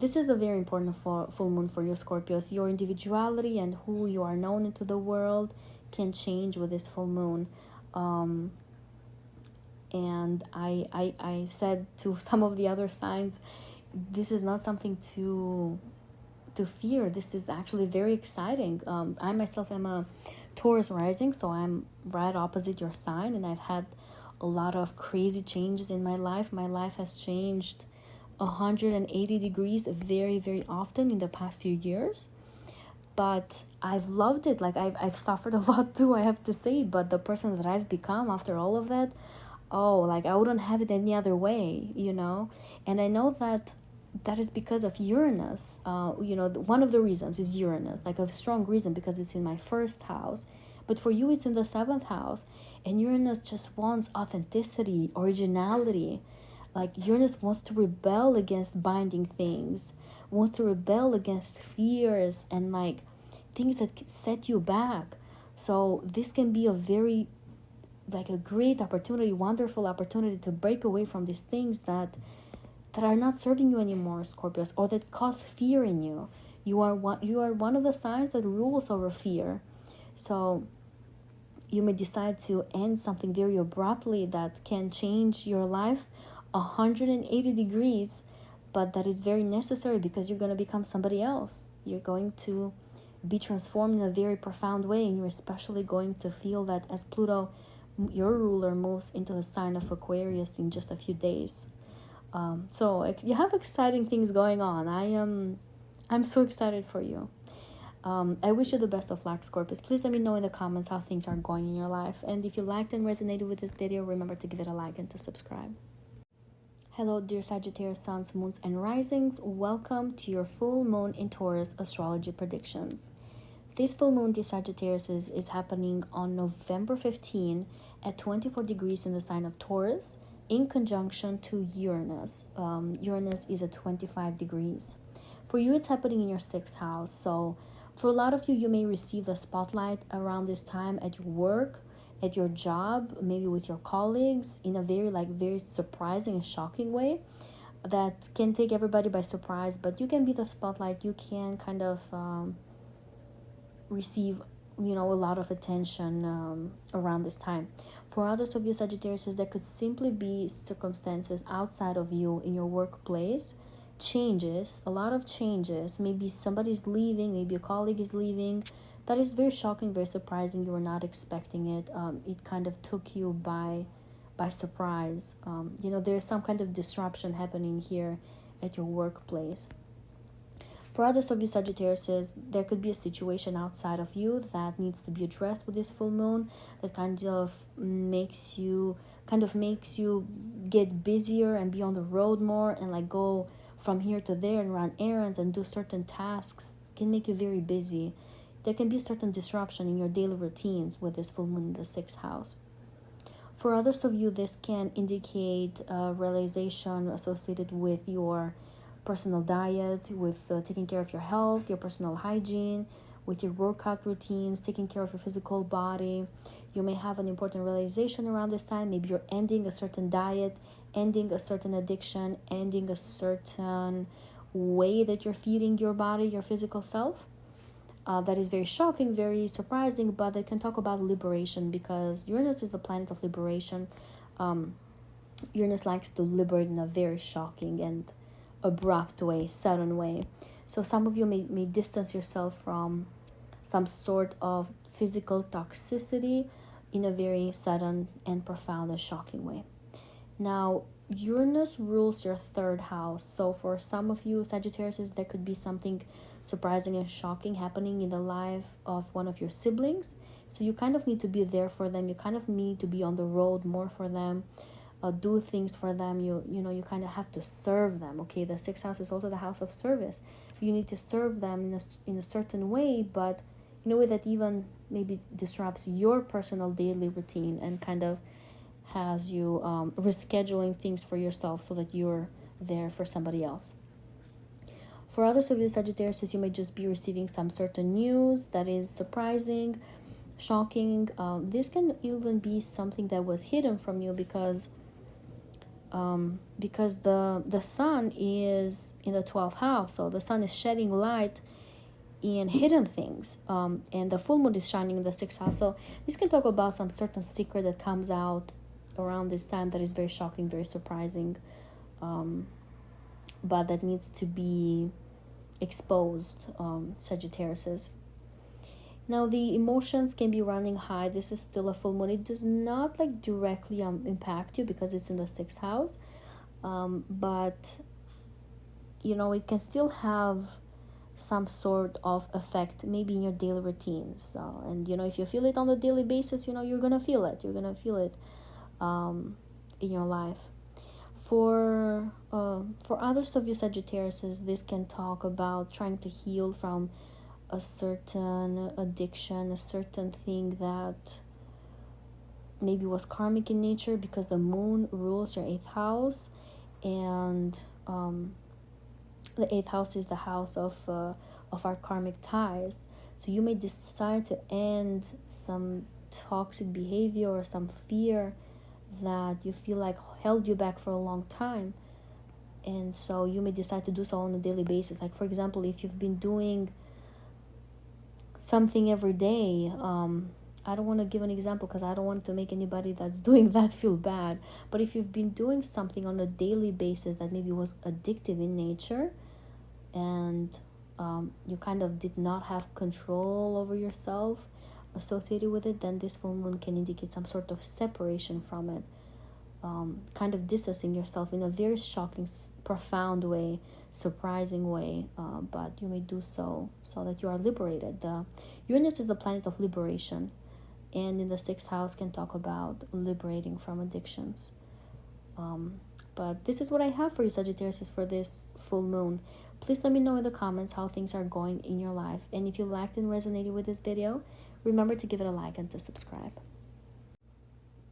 This is a very important full moon for you Scorpios. Your individuality and who you are known into the world can change with this full moon. And I said to some of the other signs, this is not something to fear. This is actually very exciting. I myself am a Taurus rising, so I'm right opposite your sign, and I've had a lot of crazy changes in my life. My life has changed 180 degrees very, very often in the past few years. But I've loved it. Like I've suffered a lot too, I have to say. But the person that I've become after all of that, I wouldn't have it any other way, And I know that is because of Uranus. One of the reasons is Uranus, like a strong reason, because it's in my 1st house. But for you, it's in the 7th house. And Uranus just wants authenticity, originality. Like Uranus wants to rebel against binding things, wants to rebel against fears and like things that set you back. So this can be a very a great opportunity, wonderful opportunity to break away from these things that are not serving you anymore, Scorpios, or that cause fear in you. You are one of the signs that rules over fear. So you may decide to end something very abruptly that can change your life 180 degrees, but that is very necessary because you're going to become somebody else. You're going to be transformed in a very profound way, and you're especially going to feel that as Pluto, your ruler, moves into the sign of Aquarius in just a few days. So you have exciting things going on. I'm so excited for you. I wish you the best of luck, Scorpios. Please let me know in the comments how things are going in your life. And if you liked and resonated with this video, remember to give it a like and to subscribe. Hello, dear Sagittarius, suns, moons, and risings. Welcome to your full moon in Taurus astrology predictions. This full moon, dear Sagittarius, is happening on November 15 at 24 degrees in the sign of Taurus, in conjunction to Uranus. Uranus is at 25 degrees. For you, it's happening in your 6th house. So for a lot of you, you may receive the spotlight around this time at your work, at your job, maybe with your colleagues, in a very surprising and shocking way that can take everybody by surprise. But you can be the spotlight. You can kind of receive a lot of attention around this time. For others of you Sagittarius, there could simply be circumstances outside of you in your workplace, changes, a lot of changes. Maybe somebody's leaving, maybe a colleague is leaving. That is very shocking, very surprising. You were not expecting it. It kind of took you by surprise. There's some kind of disruption happening here at your workplace. For others of you Sagittarius, there could be a situation outside of you that needs to be addressed with this full moon, that kind of makes you get busier and be on the road more, and like go from here to there and run errands and do certain tasks. Can make you very busy. There can be a certain disruption in your daily routines with this full moon in the 6th house. For others of you, this can indicate a realization associated with your personal diet, with taking care of your health, your personal hygiene, with your workout routines, taking care of your physical body. You may have an important realization around this time. Maybe you're ending a certain diet, ending a certain addiction, ending a certain way that you're feeding your body, your physical self. That is very shocking, very surprising, but they can talk about liberation, because Uranus is the planet of liberation. Uranus likes to liberate in a very shocking and abrupt way, sudden way. So some of you may distance yourself from some sort of physical toxicity in a very sudden and profound and shocking way. Now, Uranus rules your 3rd house. So for some of you Sagittarius, there could be something surprising and shocking happening in the life of one of your siblings. So you kind of need to be there for them. You kind of need to be on the road more for them, do things for them. You kind of have to serve them. Okay, the 6th house is also the house of service. You need to serve them in a certain way, but in a way that even maybe disrupts your personal daily routine and kind of has you rescheduling things for yourself so that you're there for somebody else. For others of you Sagittarius, you may just be receiving some certain news that is surprising, shocking. This can even be something that was hidden from you, because the sun is in the 12th house, so the sun is shedding light in hidden things, and the full moon is shining in the 6th house. So this can talk about some certain secret that comes out around this time that is very shocking, very surprising, but that needs to be exposed, Sagittarius. Now, the emotions can be running high. This is still a full moon. It does not like directly impact you because it's in the 6th house, but it can still have some sort of effect maybe in your daily routines, and if you feel it on a daily basis, you're gonna feel it in your life. For others of you Sagittarius, this can talk about trying to heal from a certain addiction, a certain thing that maybe was karmic in nature, because the moon rules your 8th house, and the 8th house is the house of our karmic ties. So you may decide to end some toxic behavior or some fear that you feel like held you back for a long time, and so you may decide to do so on a daily basis. Like, for example, if you've been doing something every day, I don't want to give an example because I don't want to make anybody that's doing that feel bad, but if you've been doing something on a daily basis that maybe was addictive in nature, and you kind of did not have control over yourself associated with it, then this full moon can indicate some sort of separation from it, kind of distancing yourself in a very shocking, profound way, surprising way, but you may do so that you are liberated. Uranus is the planet of liberation, and in the 6th house can talk about liberating from addictions. But this is what I have for you Sagittarius for this full moon. Please let me know in the comments how things are going in your life, and if you liked and resonated with this video, remember to give it a like and to subscribe.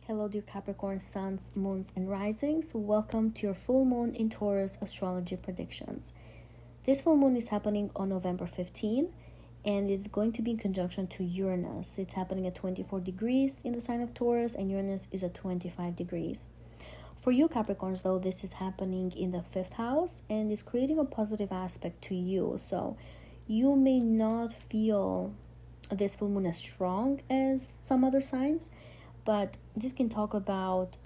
Hello dear Capricorn, suns, moons, and risings. Welcome to your full moon in Taurus astrology predictions. This full moon is happening on November 15, and it's going to be in conjunction to Uranus. It's happening at 24 degrees in the sign of Taurus, and Uranus is at 25 degrees. For you Capricorns, though, this is happening in the 5th house, and it's creating a positive aspect to you. So you may not feel this full moon as strong as some other signs, but this can talk about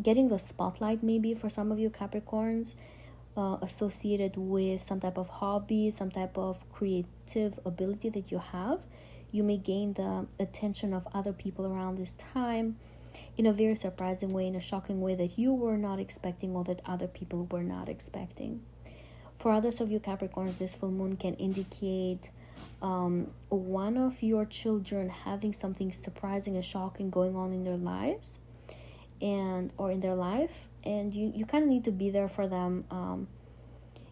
getting the spotlight maybe for some of you Capricorns, associated with some type of hobby, some type of creative ability that you have. You may gain the attention of other people around this time in a very surprising way, in a shocking way that you were not expecting or that other people were not expecting. For others of you Capricorns, this full moon can indicate one of your children having something surprising and shocking going on in their lives or in their life, and you kind of need to be there for them.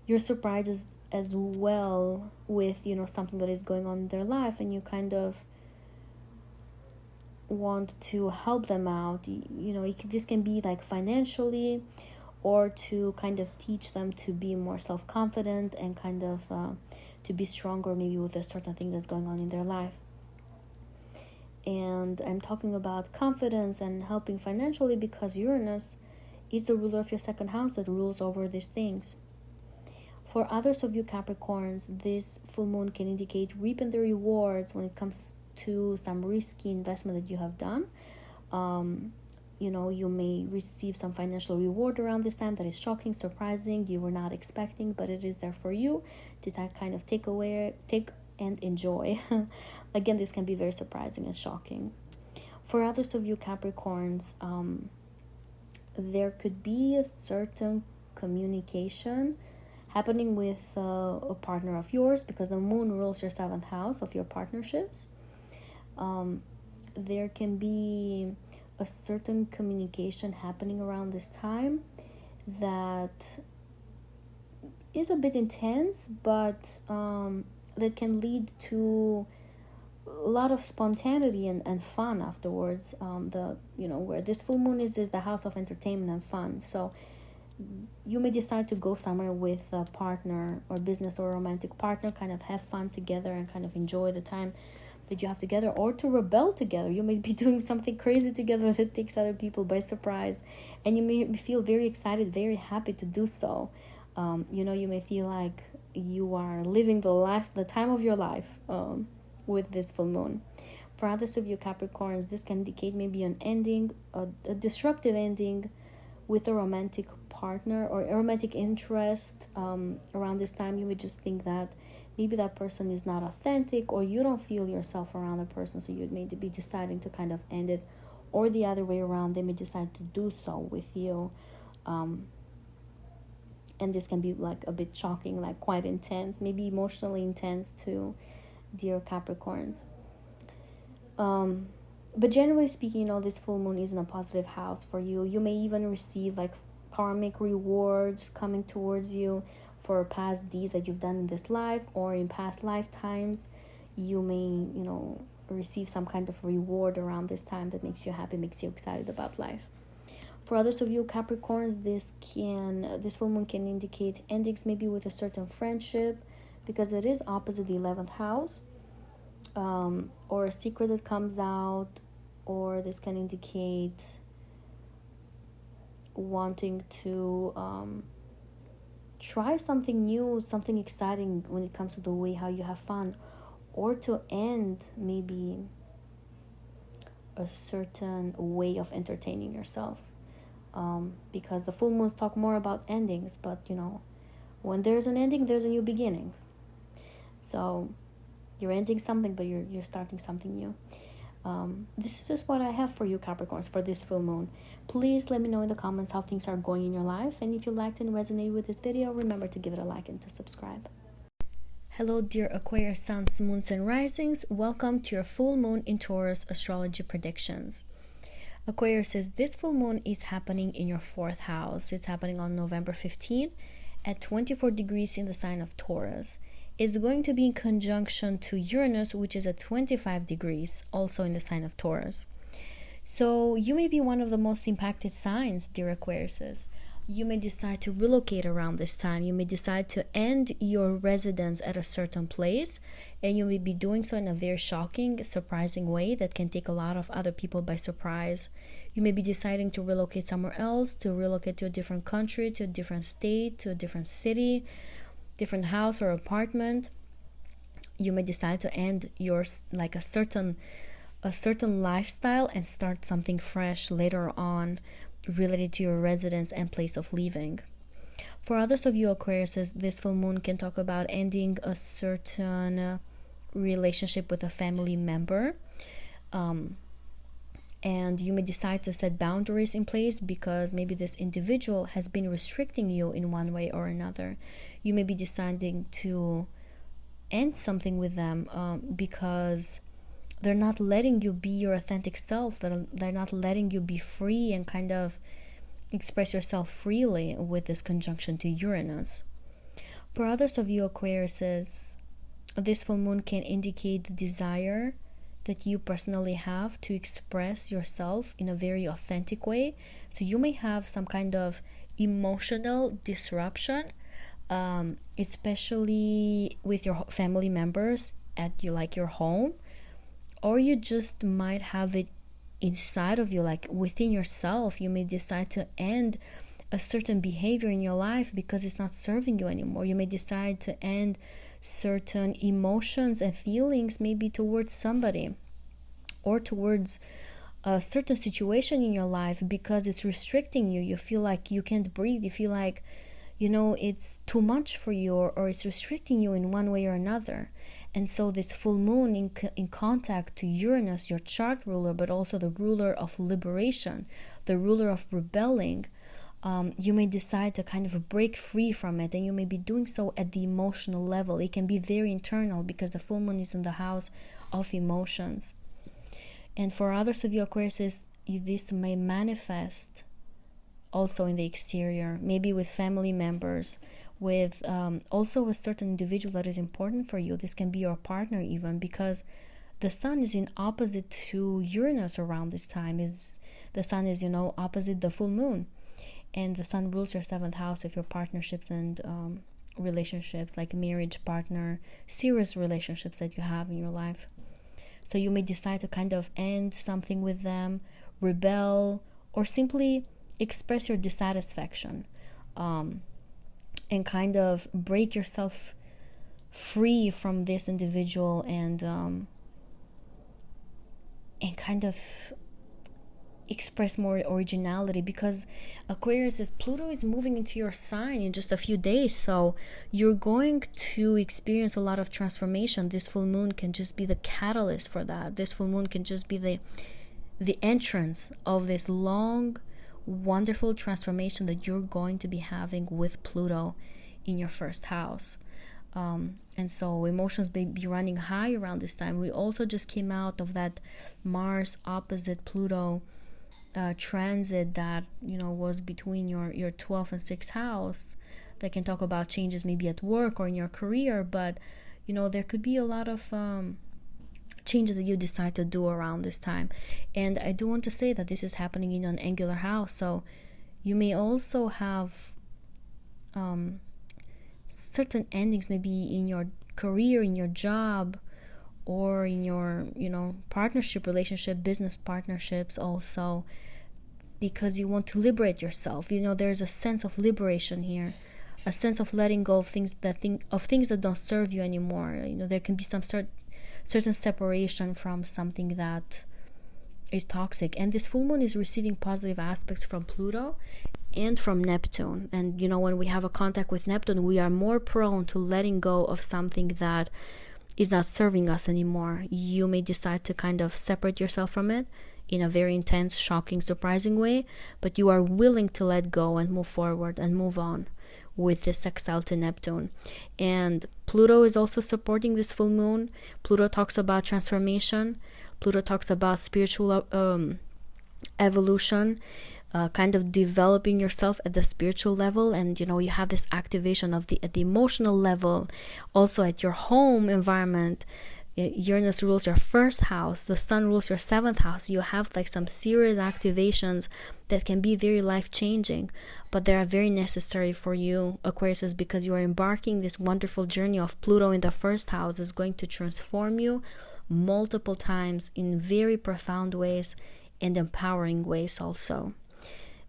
You're surprised as well with something that is going on in their life, and you kind of want to help them out. This can be like financially, or to kind of teach them to be more self-confident and kind of to be stronger maybe with a certain thing that's going on in their life. And I'm talking about confidence and helping financially because Uranus is the ruler of your second house that rules over these things. For others of you Capricorns, this full moon can indicate reaping the rewards when it comes to some risky investment that you have done. You may receive some financial reward around this time that is shocking, surprising, you were not expecting, but it is there for you to kind of take and enjoy. Again, this can be very surprising and shocking. For others of you Capricorns, there could be a certain communication happening with a partner of yours, because the moon rules your seventh house of your partnerships. There can be a certain communication happening around this time that is a bit intense, but that can lead to a lot of spontaneity and fun afterwards. Where this full moon is the house of entertainment and fun. So you may decide to go somewhere with a partner or business or romantic partner, kind of have fun together and kind of enjoy the time that you have together, or to rebel together. You may be doing something crazy together that takes other people by surprise, and you may feel very excited, very happy to do so. You may feel like you are living the time of your life with this full moon. For others of you Capricorns, this can indicate maybe an ending, a disruptive ending with a romantic partner or a romantic interest. Around this time, you would just think that maybe that person is not authentic, or you don't feel yourself around the person, so you may be deciding to kind of end it, or the other way around, they may decide to do so with you. And this can be like a bit shocking, like quite intense, maybe emotionally intense too, dear Capricorns. But generally speaking, this full moon is in a positive house for you. You may even receive like karmic rewards coming towards you for past deeds that you've done in this life or in past lifetimes. You may, receive some kind of reward around this time that makes you happy, makes you excited about life. For others of you Capricorns, this full moon can indicate endings maybe with a certain friendship, because it is opposite the 11th house, or a secret that comes out, or this can indicate wanting to try something new, something exciting when it comes to the way how you have fun, or to end maybe a certain way of entertaining yourself. Because the full moons talk more about endings, but when there's an ending, there's a new beginning. So you're ending something, but you're starting something new. This is just what I have for you Capricorns for this full moon. Please let me know in the comments how things are going in your life, and if you liked and resonated with this video, remember to give it a like and to subscribe. Hello dear Aquarius suns, moons and risings. Welcome to your full moon in Taurus astrology predictions. Aquarius says this full moon is happening in your 4th house. It's happening on November 15 at 24 degrees in the sign of Taurus. It's going to be in conjunction to Uranus, which is at 25 degrees, also in the sign of Taurus. So you may be one of the most impacted signs, dear Aquariuses. You may decide to relocate around this time. You may decide to end your residence at a certain place, and you may be doing so in a very shocking, surprising way that can take a lot of other people by surprise. You may be deciding to relocate somewhere else, to relocate to a different country, to a different state, to a different city, different house or apartment. You may decide to end yours like a certain lifestyle and start something fresh later on related to your residence and place of living. For others of you Aquariuses, this full moon can talk about ending a certain relationship with a family member, And you may decide to set boundaries in place because maybe this individual has been restricting you in one way or another. You may be deciding to end something with them because they're not letting you be your authentic self. They're not letting you be free and kind of express yourself freely with this conjunction to Uranus. For others of you Aquariuses, this full moon can indicate the desire that you personally have to express yourself in a very authentic way. So you may have some kind of emotional disruption, especially with your family members at your home, or you just might have it inside of you, like within yourself. You may decide to end a certain behavior in your life because it's not serving you anymore. You may decide to end certain emotions and feelings, maybe towards somebody or towards a certain situation in your life, because it's restricting you. You feel like you can't breathe. You feel like, it's too much for you, or it's restricting you in one way or another. And so this full moon in contact to Uranus, your chart ruler, but also the ruler of liberation, the ruler of rebelling, you may decide to kind of break free from it, and you may be doing so at the emotional level. It can be very internal because the full moon is in the house of emotions. And for others of you Aquarius, this may manifest also in the exterior, maybe with family members, with also a certain individual that is important for you. This can be your partner even, because the sun is in opposite to Uranus around this time. The sun is opposite the full moon. And the sun rules your 7th house of your partnerships and relationships, like marriage, partner, serious relationships that you have in your life. So you may decide to kind of end something with them, rebel, or simply express your dissatisfaction, and kind of break yourself free from this individual, and kind of express more originality, because Aquarius Pluto is moving into your sign in just a few days, so you're going to experience a lot of transformation. This full moon can just be the catalyst for that. This full moon can just be the entrance of this long, wonderful transformation that you're going to be having with Pluto in your 1st house. And so emotions may be running high around this time. We also just came out of that Mars opposite Pluto transit that was between your 12th and 6th house, that can talk about changes maybe at work or in your career. But there could be a lot of changes that you decide to do around this time. And I do want to say that this is happening in an angular house, so you may also have certain endings maybe in your career, in your job, or in your partnership relationship, business partnerships also, because you want to liberate yourself. There's a sense of liberation here, a sense of letting go of things that don't serve you anymore. There can be some certain separation from something that is toxic. And this full moon is receiving positive aspects from Pluto and from Neptune. And when we have a contact with Neptune, we are more prone to letting go of something that is not serving us anymore. You may decide to kind of separate yourself from it in a very intense, shocking, surprising way, but you are willing to let go and move forward and move on with this sextile to Neptune. And Pluto is also supporting this full moon. Pluto talks about transformation. Pluto talks about spiritual evolution, kind of developing yourself at the spiritual level. And you have this activation of at the emotional level, also at your home environment. Uranus rules your 1st house, the sun rules your 7th house. You have some serious activations that can be very life-changing, but they are very necessary for you Aquarius, because you are embarking this wonderful journey of Pluto in the 1st house. Is going to transform you multiple times in very profound ways and empowering ways also.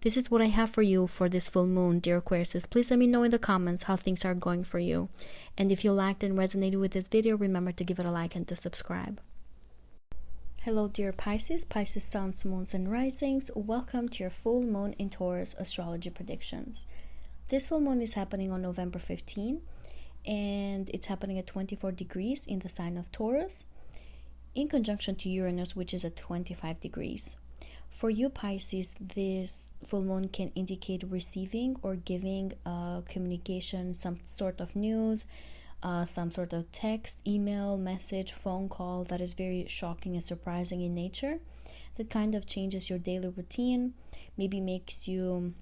This is what I have for you for this full moon, dear Aquarius. Please let me know in the comments how things are going for you. And if you liked and resonated with this video, remember to give it a like and to subscribe. Hello, dear Pisces, Pisces suns, moons, and risings. Welcome to your full moon in Taurus astrology predictions. This full moon is happening on November 15, and it's happening at 24 degrees in the sign of Taurus, in conjunction to Uranus, which is at 25 degrees. For you, Pisces, this full moon can indicate receiving or giving communication, some sort of news, some sort of text, email, message, phone call that is very shocking and surprising in nature, that kind of changes your daily routine, maybe makes you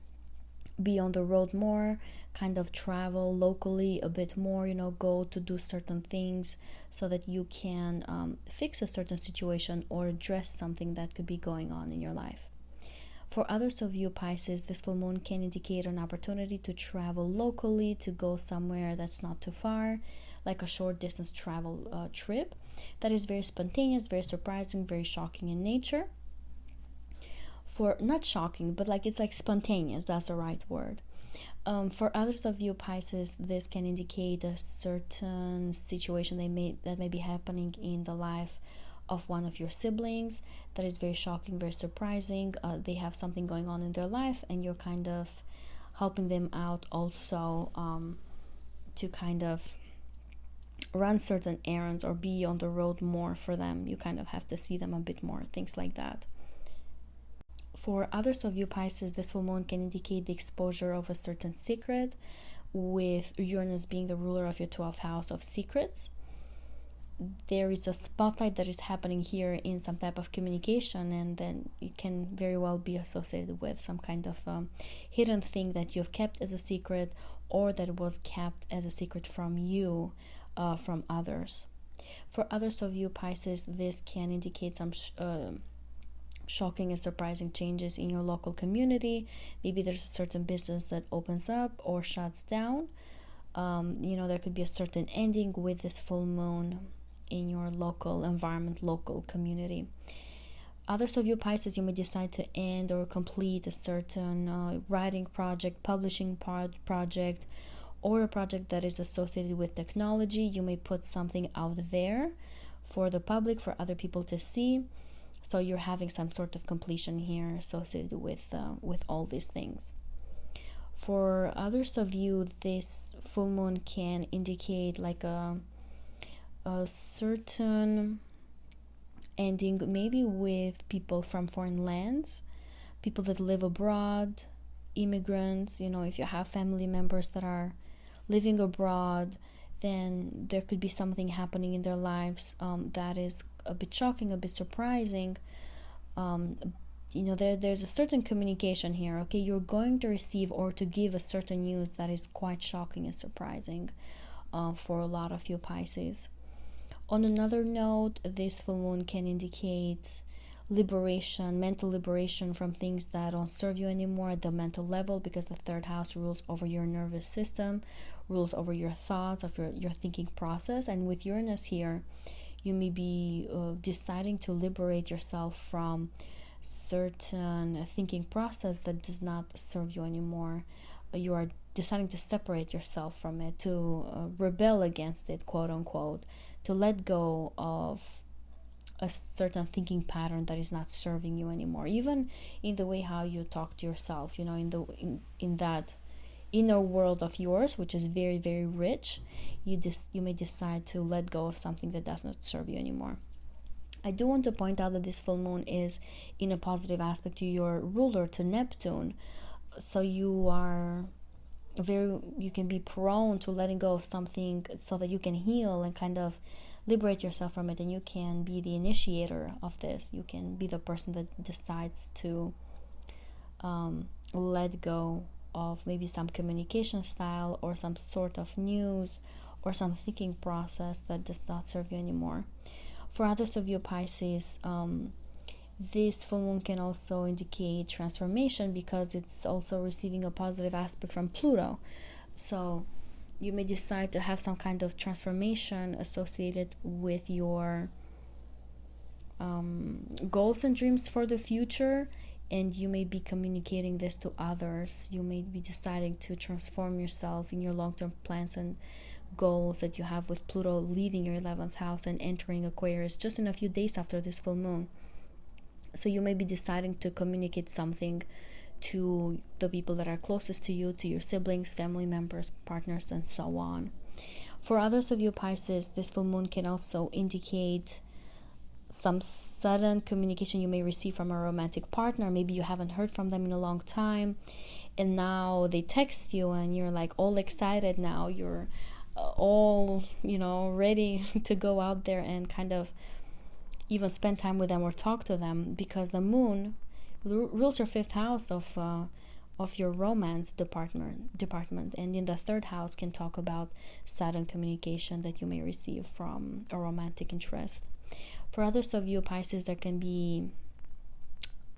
be on the road more, kind of travel locally a bit more, go to do certain things so that you can fix a certain situation or address something that could be going on in your life. For others of you, Pisces, this full moon can indicate an opportunity to travel locally, to go somewhere that's not too far, like a short distance travel trip that is very spontaneous, very surprising, very shocking in nature. For not shocking, but it's like spontaneous, that's the right word. For others of you, Pisces, this can indicate a certain situation that may be happening in the life of one of your siblings that is very shocking, very surprising. They have something going on in their life, and you're kind of helping them out also to kind of run certain errands or be on the road more for them. You kind of have to see them a bit more, things like that. For others of you, Pisces, this full moon can indicate the exposure of a certain secret, with Uranus being the ruler of your 12th house of secrets. There is a spotlight that is happening here in some type of communication, and then it can very well be associated with some kind of hidden thing that you've kept as a secret, or that was kept as a secret from you, from others. For others of you, Pisces, this can indicate some shocking and surprising changes in your local community. Maybe there's a certain business that opens up or shuts down. There could be a certain ending with this full moon in your local environment, local community. Others of you, Pisces, you may decide to end or complete a certain writing project, publishing project, or a project that is associated with technology. You may put something out there for the public, for other people to see. So you're having some sort of completion here associated with all these things. For others of you, this full moon can indicate a certain ending, maybe with people from foreign lands, people that live abroad, immigrants. If you have family members that are living abroad, then there could be something happening in their lives that is a bit shocking, a bit surprising. There's a certain communication here. Okay, you're going to receive or to give a certain news that is quite shocking and surprising for a lot of you, Pisces. On another note, this full moon can indicate liberation, mental liberation from things that don't serve you anymore at the mental level, because the third house rules over your nervous system, rules over your thoughts, of your thinking process. And with Uranus here, you may be deciding to liberate yourself from certain thinking process that does not serve you anymore. You are deciding to separate yourself from it, to rebel against it, quote unquote, to let go of a certain thinking pattern that is not serving you anymore, even in the way how you talk to yourself, in that inner world of yours, which is very, very rich. You may decide to let go of something that does not serve you anymore. I do want to point out that this full moon is in a positive aspect to your ruler, to Neptune, so you can be prone to letting go of something so that you can heal and kind of liberate yourself from it, and you can be the initiator of this. You can be the person that decides to let go of maybe some communication style or some sort of news or some thinking process that does not serve you anymore. For others of you, Pisces, this full moon can also indicate transformation, because it's also receiving a positive aspect from Pluto. So you may decide to have some kind of transformation associated with your goals and dreams for the future, and you may be communicating this to others. You may be deciding to transform yourself in your long-term plans and goals that you have, with Pluto leaving your 11th house and entering Aquarius just in a few days after this full moon. So you may be deciding to communicate something to the people that are closest to you, to your siblings, family members, partners, and so on. For others of you, Pisces, this full moon can also indicate some sudden communication you may receive from a romantic partner. Maybe you haven't heard from them in a long time, and now they text you and you're like all excited. Now you're all, ready to go out there and kind of even spend time with them or talk to them, because the moon rules your fifth house of your romance department, and in the third house can talk about sudden communication that you may receive from a romantic interest. For others of you, Pisces, there can be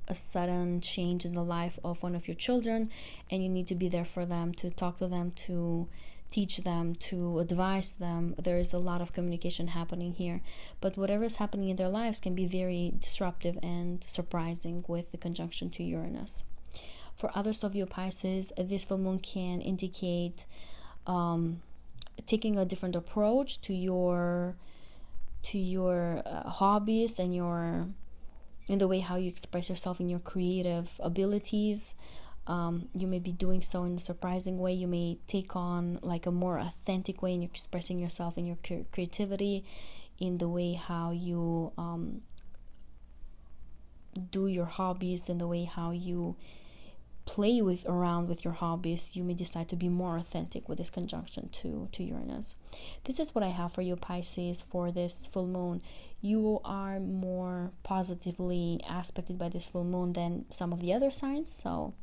a sudden change in the life of one of your children, and you need to be there for them, to talk to them, to teach them, to advise them. There is a lot of communication happening here, but whatever is happening in their lives can be very disruptive and surprising with the conjunction to Uranus. For others of you, Pisces, this full moon can indicate taking a different approach to your hobbies and in the way how you express yourself in your creative abilities. You may be doing so in a surprising way. You may take on like a more authentic way in expressing yourself in your creativity, in the way how you do your hobbies, in the way how you play around with your hobbies. You may decide to be more authentic with this conjunction to Uranus. This is what I have for you, Pisces, for this full moon. You are more positively aspected by this full moon than some of the other signs, so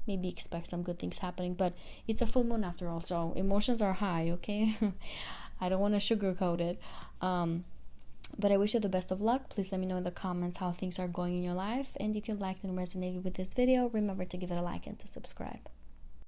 maybe expect some good things happening. But it's a full moon after all, so emotions are high, okay? I don't want to sugarcoat it. But I wish you the best of luck. Please let me know in the comments how things are going in your life. And if you liked and resonated with this video, remember to give it a like and to subscribe.